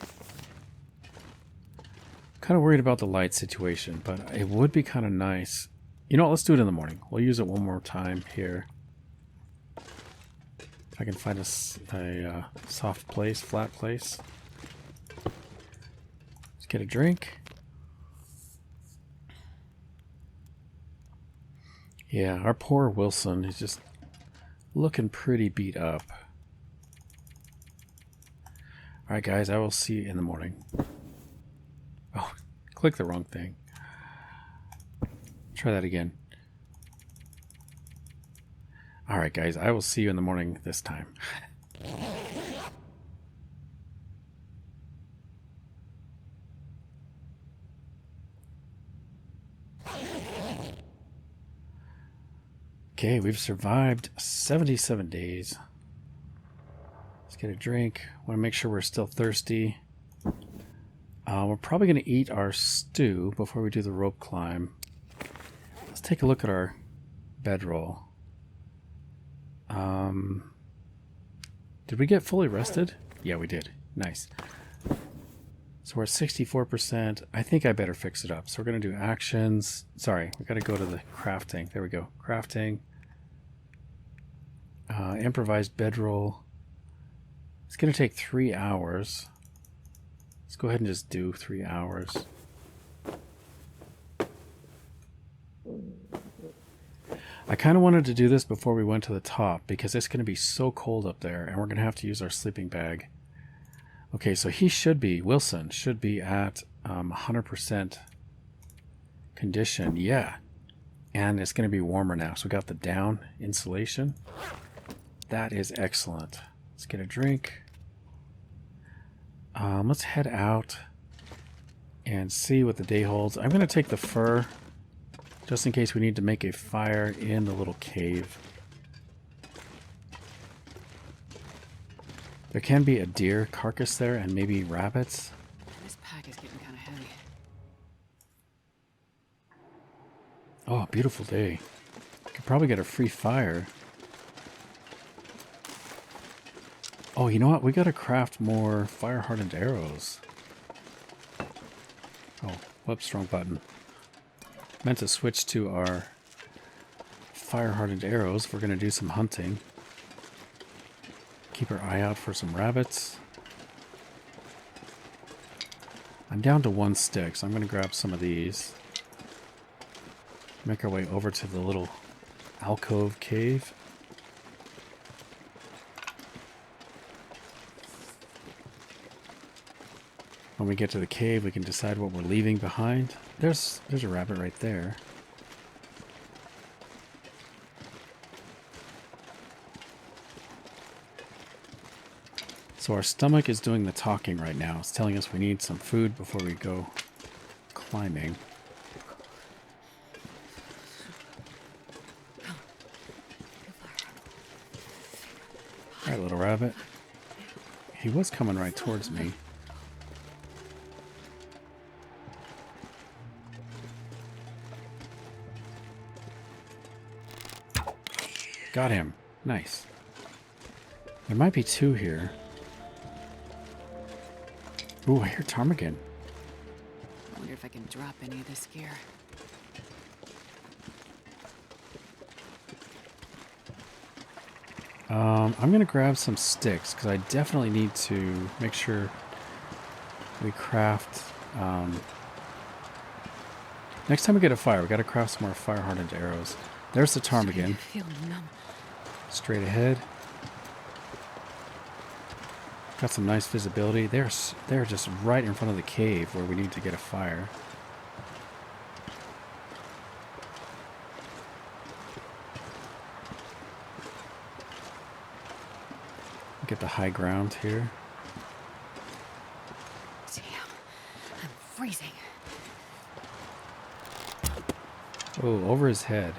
Kind of worried about the light situation, but it would be kind of nice. You know what? Let's do it in the morning. We'll use it one more time here. If I can find a soft place, flat place. Let's get a drink. Yeah, our poor Wilson is just looking pretty beat up. Alright guys, I will see you in the morning. Oh, click the wrong thing. Try that again. Alright guys, I will see you in the morning this time. Okay, we've survived 77 days. Let's get a drink. Want to make sure we're still thirsty. We're probably going to eat our stew before we do the rope climb. Let's take a look at our bedroll. Did we get fully rested? Yeah, we did. Nice. So we're at 64%. I think I better fix it up. So we're going to do actions. Sorry, we got to go to the crafting. There we go. Crafting. Improvised bedroll. It's going to take 3 hours. Let's go ahead and just do 3 hours. I kind of wanted to do this before we went to the top because it's going to be so cold up there and we're going to have to use our sleeping bag. Okay, so he should be, Wilson should be at 100% condition. Yeah. And it's going to be warmer now. So we got the down insulation. That is excellent. Let's get a drink. Let's head out and see what the day holds. I'm going to take the fur just in case we need to make a fire in the little cave. There can be a deer carcass there and maybe rabbits. This pack is getting kind of heavy. Oh, beautiful day. Could probably get a free fire. Oh, you know what? We gotta craft more fire-hardened arrows. Oh, whoops, wrong button. Meant to switch to our fire-hardened arrows. We're gonna do some hunting. Keep our eye out for some rabbits. I'm down to 1 stick, so I'm gonna grab some of these. Make our way over to the little alcove cave. When we get to the cave, we can decide what we're leaving behind. There's a rabbit right there. So our stomach is doing the talking right now. It's telling us we need some food before we go climbing. All right, little rabbit. He was coming right towards me. Got him. Nice. There might be 2 here. Ooh, I hear ptarmigan. I wonder if I can drop any of this gear. I'm going to grab some sticks because I definitely need to make sure we craft... next time we get a fire, we got to craft some more fire-hardened arrows. There's the ptarmigan. Straight ahead. Got some nice visibility. They're just right in front of the cave where we need to get a fire. Get the high ground here. Damn, I'm freezing. Oh, over his head.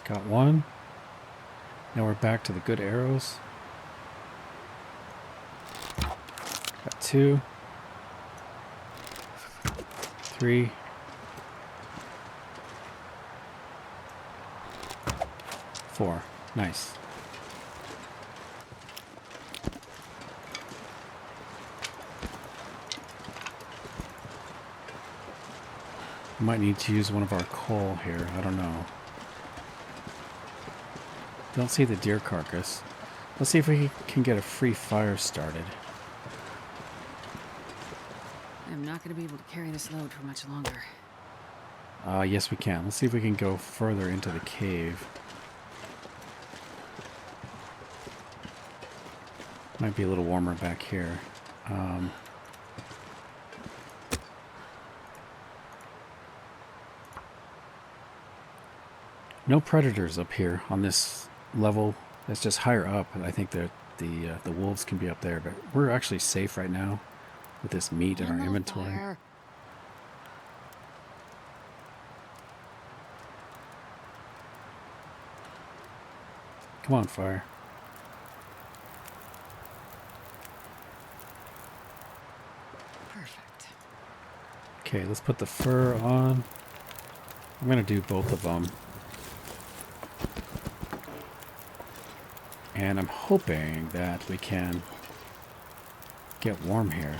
Got 1. Now we're back to the good arrows. Got 2. 3. 4. Nice. Might need to use one of our coal here. I don't know. Don't see the deer carcass. Let's see if we can get a free fire started. I'm not going to be able to carry this load for much longer. Yes, we can. Let's see if we can go further into the cave. Might be a little warmer back here. No predators up here on this level. It's just higher up. I think that the wolves can be up there, but we're actually safe right now with this meat in our inventory. Fire. Come on, fire. Perfect. Okay, let's put the fur on. I'm going to do both of them. And I'm hoping that we can get warm here.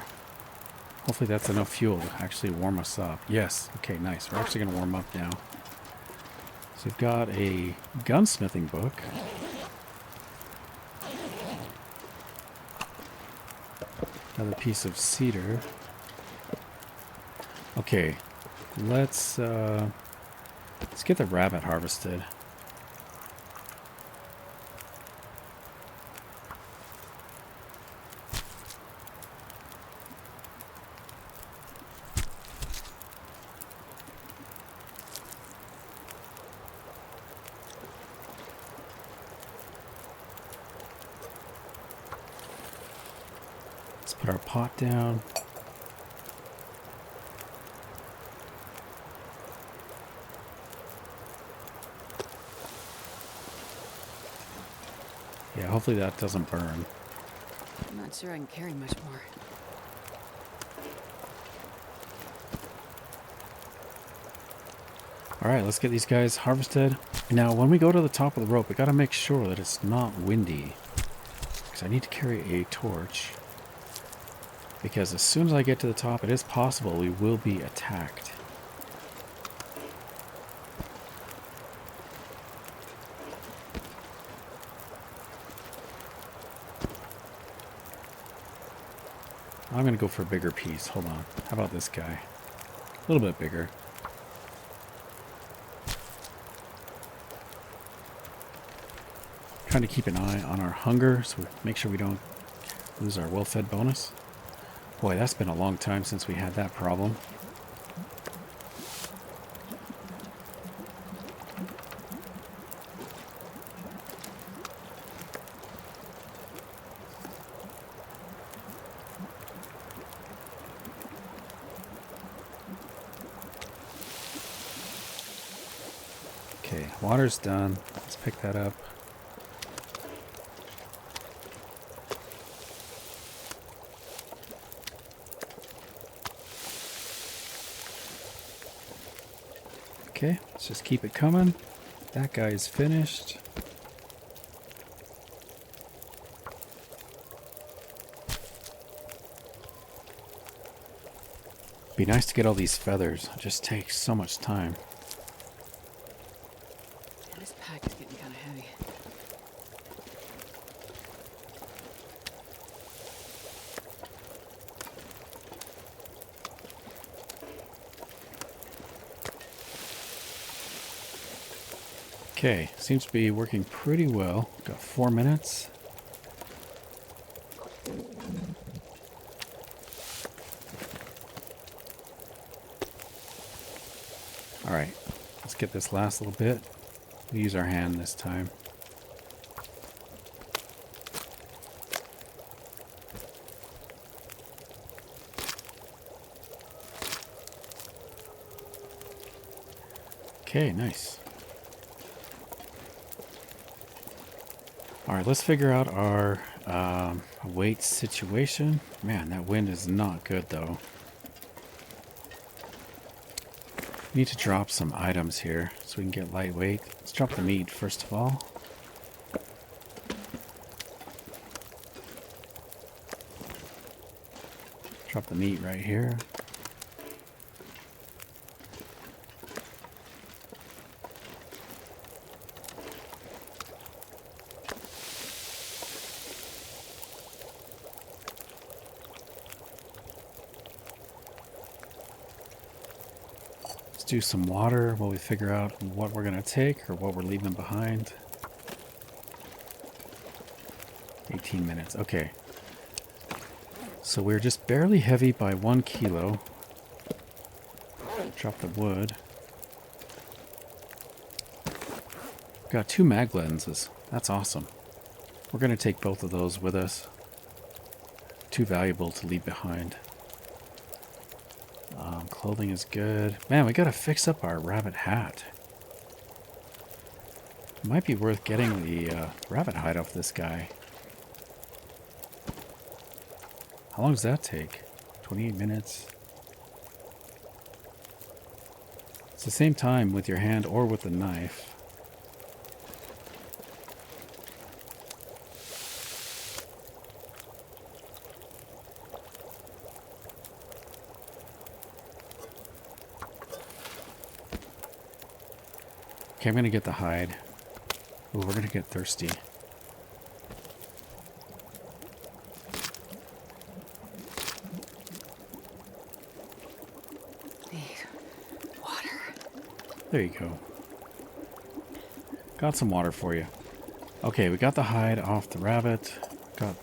Hopefully that's enough fuel to actually warm us up. Yes. Okay, nice. We're actually going to warm up now. So we've got a gunsmithing book. Another piece of cedar. Okay, let's get the rabbit harvested. Let's put our pot down. Yeah, hopefully that doesn't burn. I'm not sure I can carry much more. Alright, let's get these guys harvested. Now, when we go to the top of the rope, we gotta make sure that it's not windy. Because I need to carry a torch. Because as soon as I get to the top, it is possible we will be attacked. I'm going to go for a bigger piece. Hold on. How about this guy? A little bit bigger. Trying to keep an eye on our hunger so we make sure we don't lose our well-fed bonus. Boy, that's been a long time since we had that problem. Okay, water's done. Let's pick that up. Okay, let's just keep it coming. That guy's finished. Be nice to get all these feathers. It just takes so much time. Yeah, this pack is getting kind of heavy. Okay, seems to be working pretty well. Got 4 minutes. Alright, let's get this last little bit. We'll use our hand this time. Okay, nice. Alright, let's figure out our weight situation. Man, that wind is not good though. We need to drop some items here so we can get lightweight. Let's drop the meat first of all. Drop the meat right here. Do some water while we figure out what we're going to take or what we're leaving behind. 18 minutes. Okay. So we're just barely heavy by 1 kilo. Drop the wood. Got 2 mag lenses. That's awesome. We're going to take both of those with us. Too valuable to leave behind. Clothing is good. Man, we gotta fix up our rabbit hat. Might be worth getting the rabbit hide off this guy. How long does that take? 28 minutes. It's the same time with your hand or with the knife. Okay, I'm gonna get the hide. Ooh, we're gonna get thirsty. There you go. Got some water for you. Okay, we got the hide off the rabbit. Got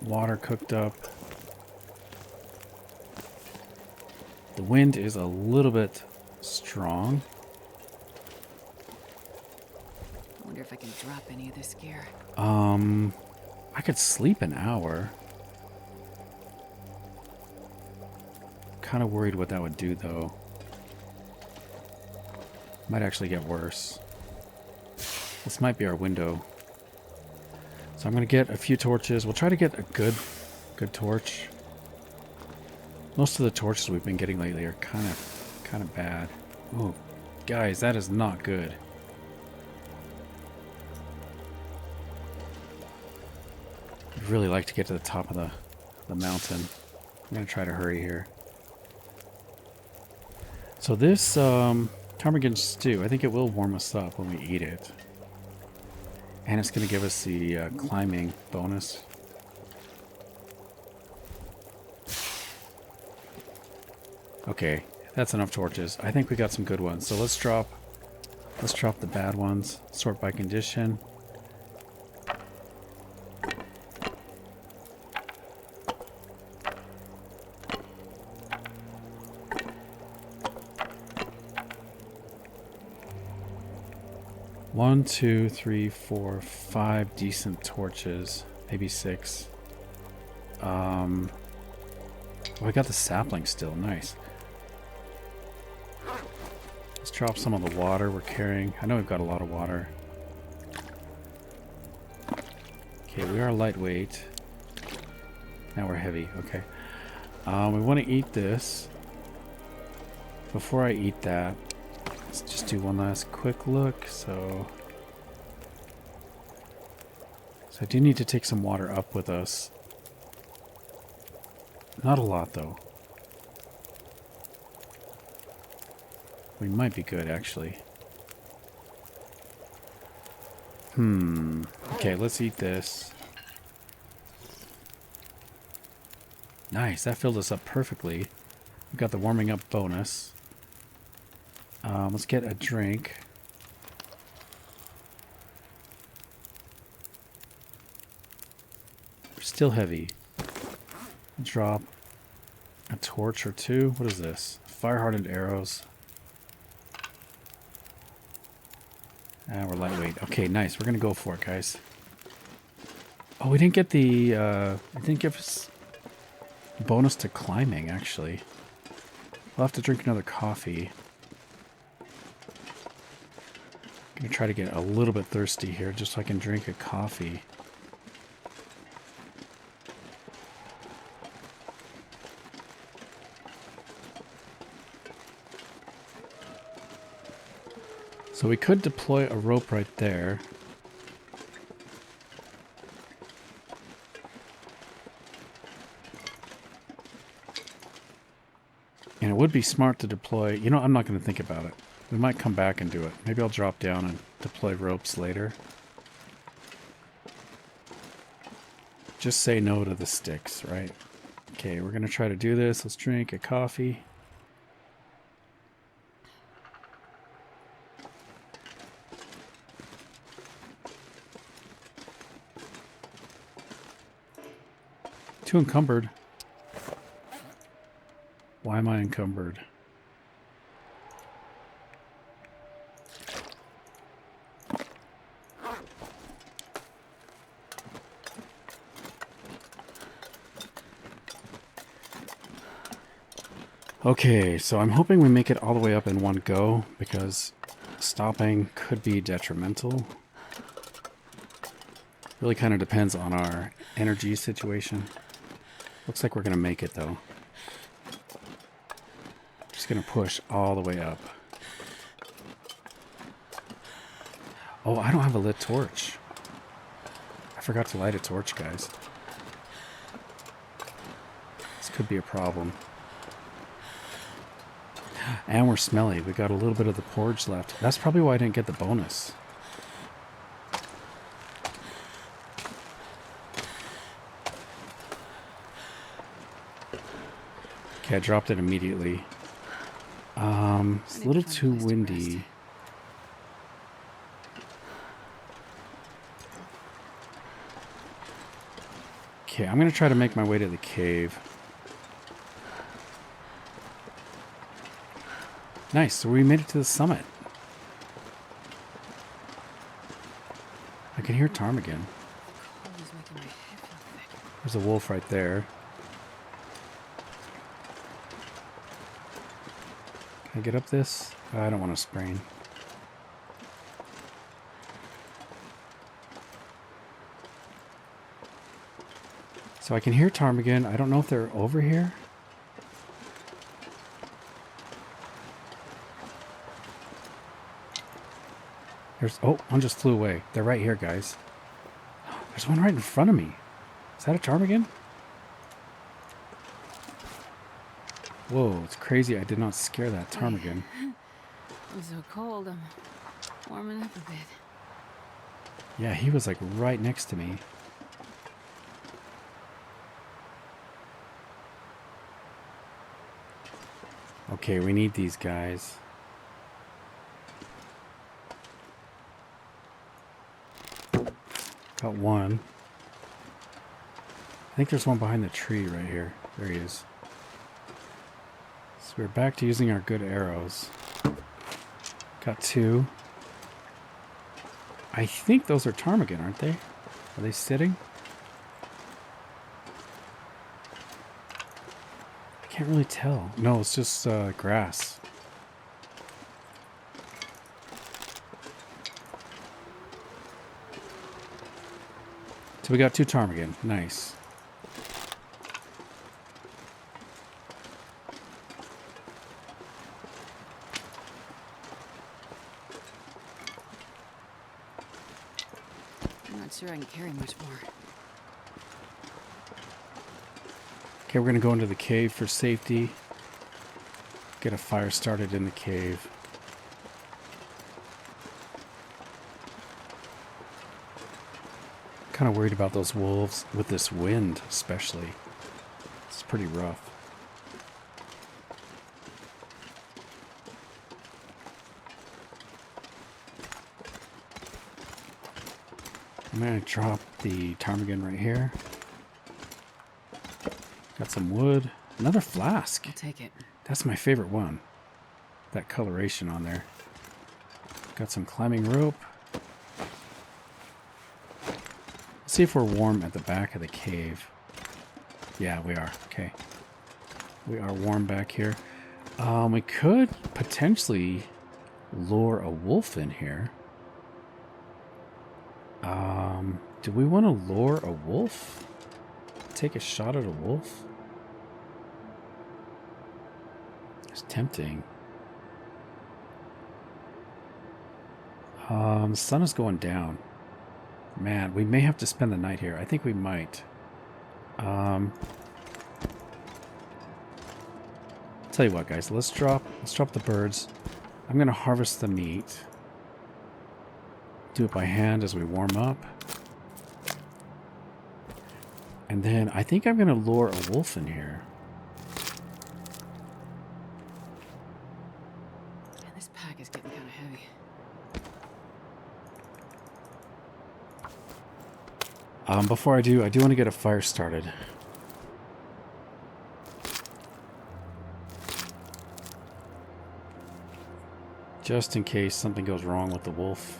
water cooked up. The wind is a little bit strong. I wonder if I can drop any of this gear. I could sleep an hour. Kind of worried what that would do, though. Might actually get worse. This might be our window. So I'm gonna get a few torches. We'll try to get a good torch. Most of the torches we've been getting lately are kind of bad. Ooh, guys, that is not good. I'd really like to get to the top of the mountain. I'm gonna try to hurry here. So this Ptarmigan stew, I think it will warm us up when we eat it. And it's going to give us the climbing bonus. Okay, that's enough torches. I think we got some good ones. So let's drop the bad ones. Sort by condition. One, two, three, four, 5 decent torches. Maybe 6. Oh, I got the sapling still. Nice. Let's drop some of the water we're carrying. I know we've got a lot of water. Okay, we are lightweight. Now we're heavy. Okay. We want to eat this. Before I eat that, let's just do one last quick look. So I do need to take some water up with us. Not a lot, though. We might be good, actually. Okay, let's eat this. Nice, that filled us up perfectly. We got the warming up bonus. Let's get a drink. We're still heavy. Drop a torch or 2. What is this? Fire-hardened arrows. We're lightweight. Okay, nice. We're gonna go for it, guys. Oh, we didn't get the. I didn't give us bonus to climbing. Actually, we'll have to drink another coffee. Gonna try to get a little bit thirsty here, just so I can drink a coffee. So we could deploy a rope right there. And it would be smart to deploy... You know, I'm not going to think about it. We might come back and do it. Maybe I'll drop down and deploy ropes later. Just say no to the sticks, right? Okay, we're going to try to do this. Let's drink a coffee. Too encumbered. Why am I encumbered? Okay, so I'm hoping we make it all the way up in one go, because stopping could be detrimental. Really kind of depends on our energy situation. Looks like we're going to make it, though. Just going to push all the way up. Oh, I don't have a lit torch. I forgot to light a torch, guys. This could be a problem. And we're smelly. We got a little bit of the porridge left. That's probably why I didn't get the bonus. Okay, I dropped it immediately. It's a little too windy. Okay, I'm going to try to make my way to the cave. Nice, so we made it to the summit. I can hear Ptarmigan. There's a wolf right there. Can I get up this? I don't want to sprain. So I can hear Ptarmigan. I don't know if they're over here. Oh, one just flew away. They're right here, guys. There's one right in front of me. Is that a ptarmigan? Whoa, it's crazy. I did not scare that ptarmigan. It's so cold. I'm warming up a bit. Yeah, he was like right next to me. Okay, we need these guys. Got one. I think there's one behind the tree right here. There he is. So we're back to using our good arrows. Got two. I think those are ptarmigan, aren't they? Are they sitting? I can't really tell. No, it's just grass. So we got two ptarmigan. Nice. I'm not sure I can carry much more. Okay, we're going to go into the cave for safety. Get a fire started in the cave. Kind of worried about those wolves with this wind, especially. It's pretty rough. I'm going to drop the ptarmigan right here. Got some wood. Another flask. I'll take it. That's my favorite one. That coloration on there. Got some climbing rope. See if we're warm at the back of the cave. Yeah, we are. Okay. We are warm back here. We could potentially lure a wolf in here. Do we want to lure a wolf? Take a shot at a wolf? It's tempting. The sun is going down. Man, we may have to spend the night here. I think we might. Tell you what, guys. Let's drop the birds. I'm gonna harvest the meat. Do it by hand as we warm up. And then I think I'm gonna lure a wolf in here. Man, this pack is getting kind of heavy. Before I do want to get a fire started. Just in case something goes wrong with the wolf.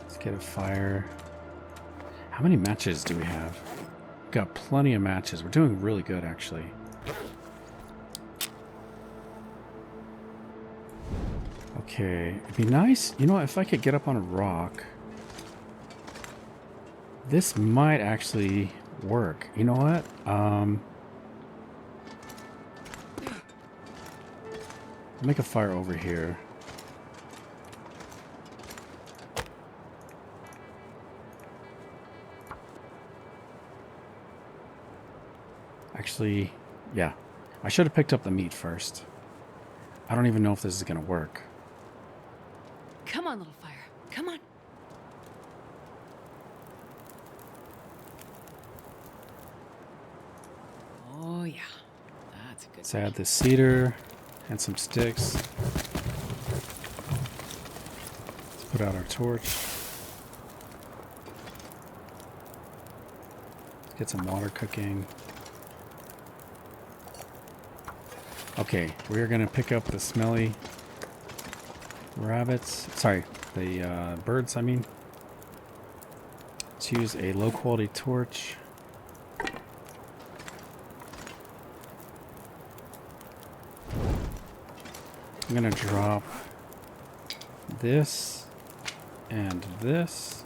Let's get a fire. How many matches do we have? We've got plenty of matches. We're doing really good, actually. Okay, it'd be nice, you know, if I could get up on a rock. This might actually work. You know what? Make a fire over here. Actually, yeah. I should have picked up the meat first. I don't even know if this is going to work. Come on, little fire. Come on. Oh, yeah. That's a good Let's add this cedar and some sticks. Let's put out our torch. Let's get some water cooking. Okay, we're going to pick up the smelly rabbits. Sorry, the birds, I mean. Let's use a low quality torch. I'm going to drop this and this.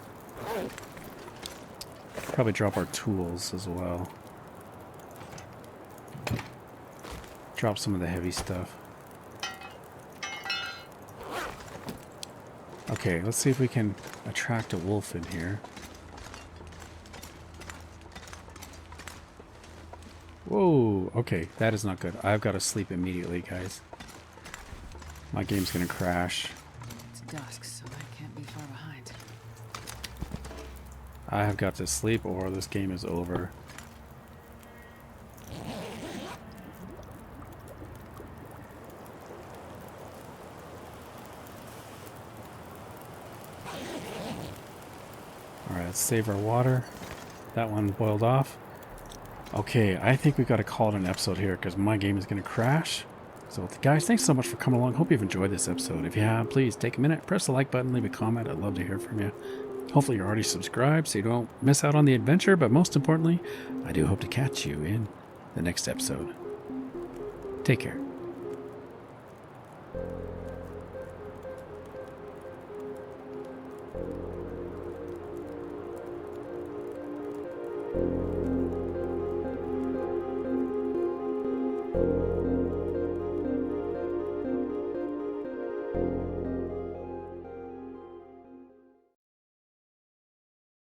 Probably drop our tools as well. Drop some of the heavy stuff. Okay, let's see if we can attract a wolf in here. Whoa, okay, that is not good. I've got to sleep immediately, guys. My game's gonna crash. It's dusk, so I can't be far behind. I have got to sleep or this game is over. Alright, let's save our water. That one boiled off. Okay, I think we've got to call it an episode here because my game is going to crash. So guys, thanks so much for coming along. Hope you've enjoyed this episode. If you have, please take a minute, press the like button, leave a comment. I'd love to hear from you. Hopefully you're already subscribed so you don't miss out on the adventure. But most importantly, I do hope to catch you in the next episode. Take care. Thank you.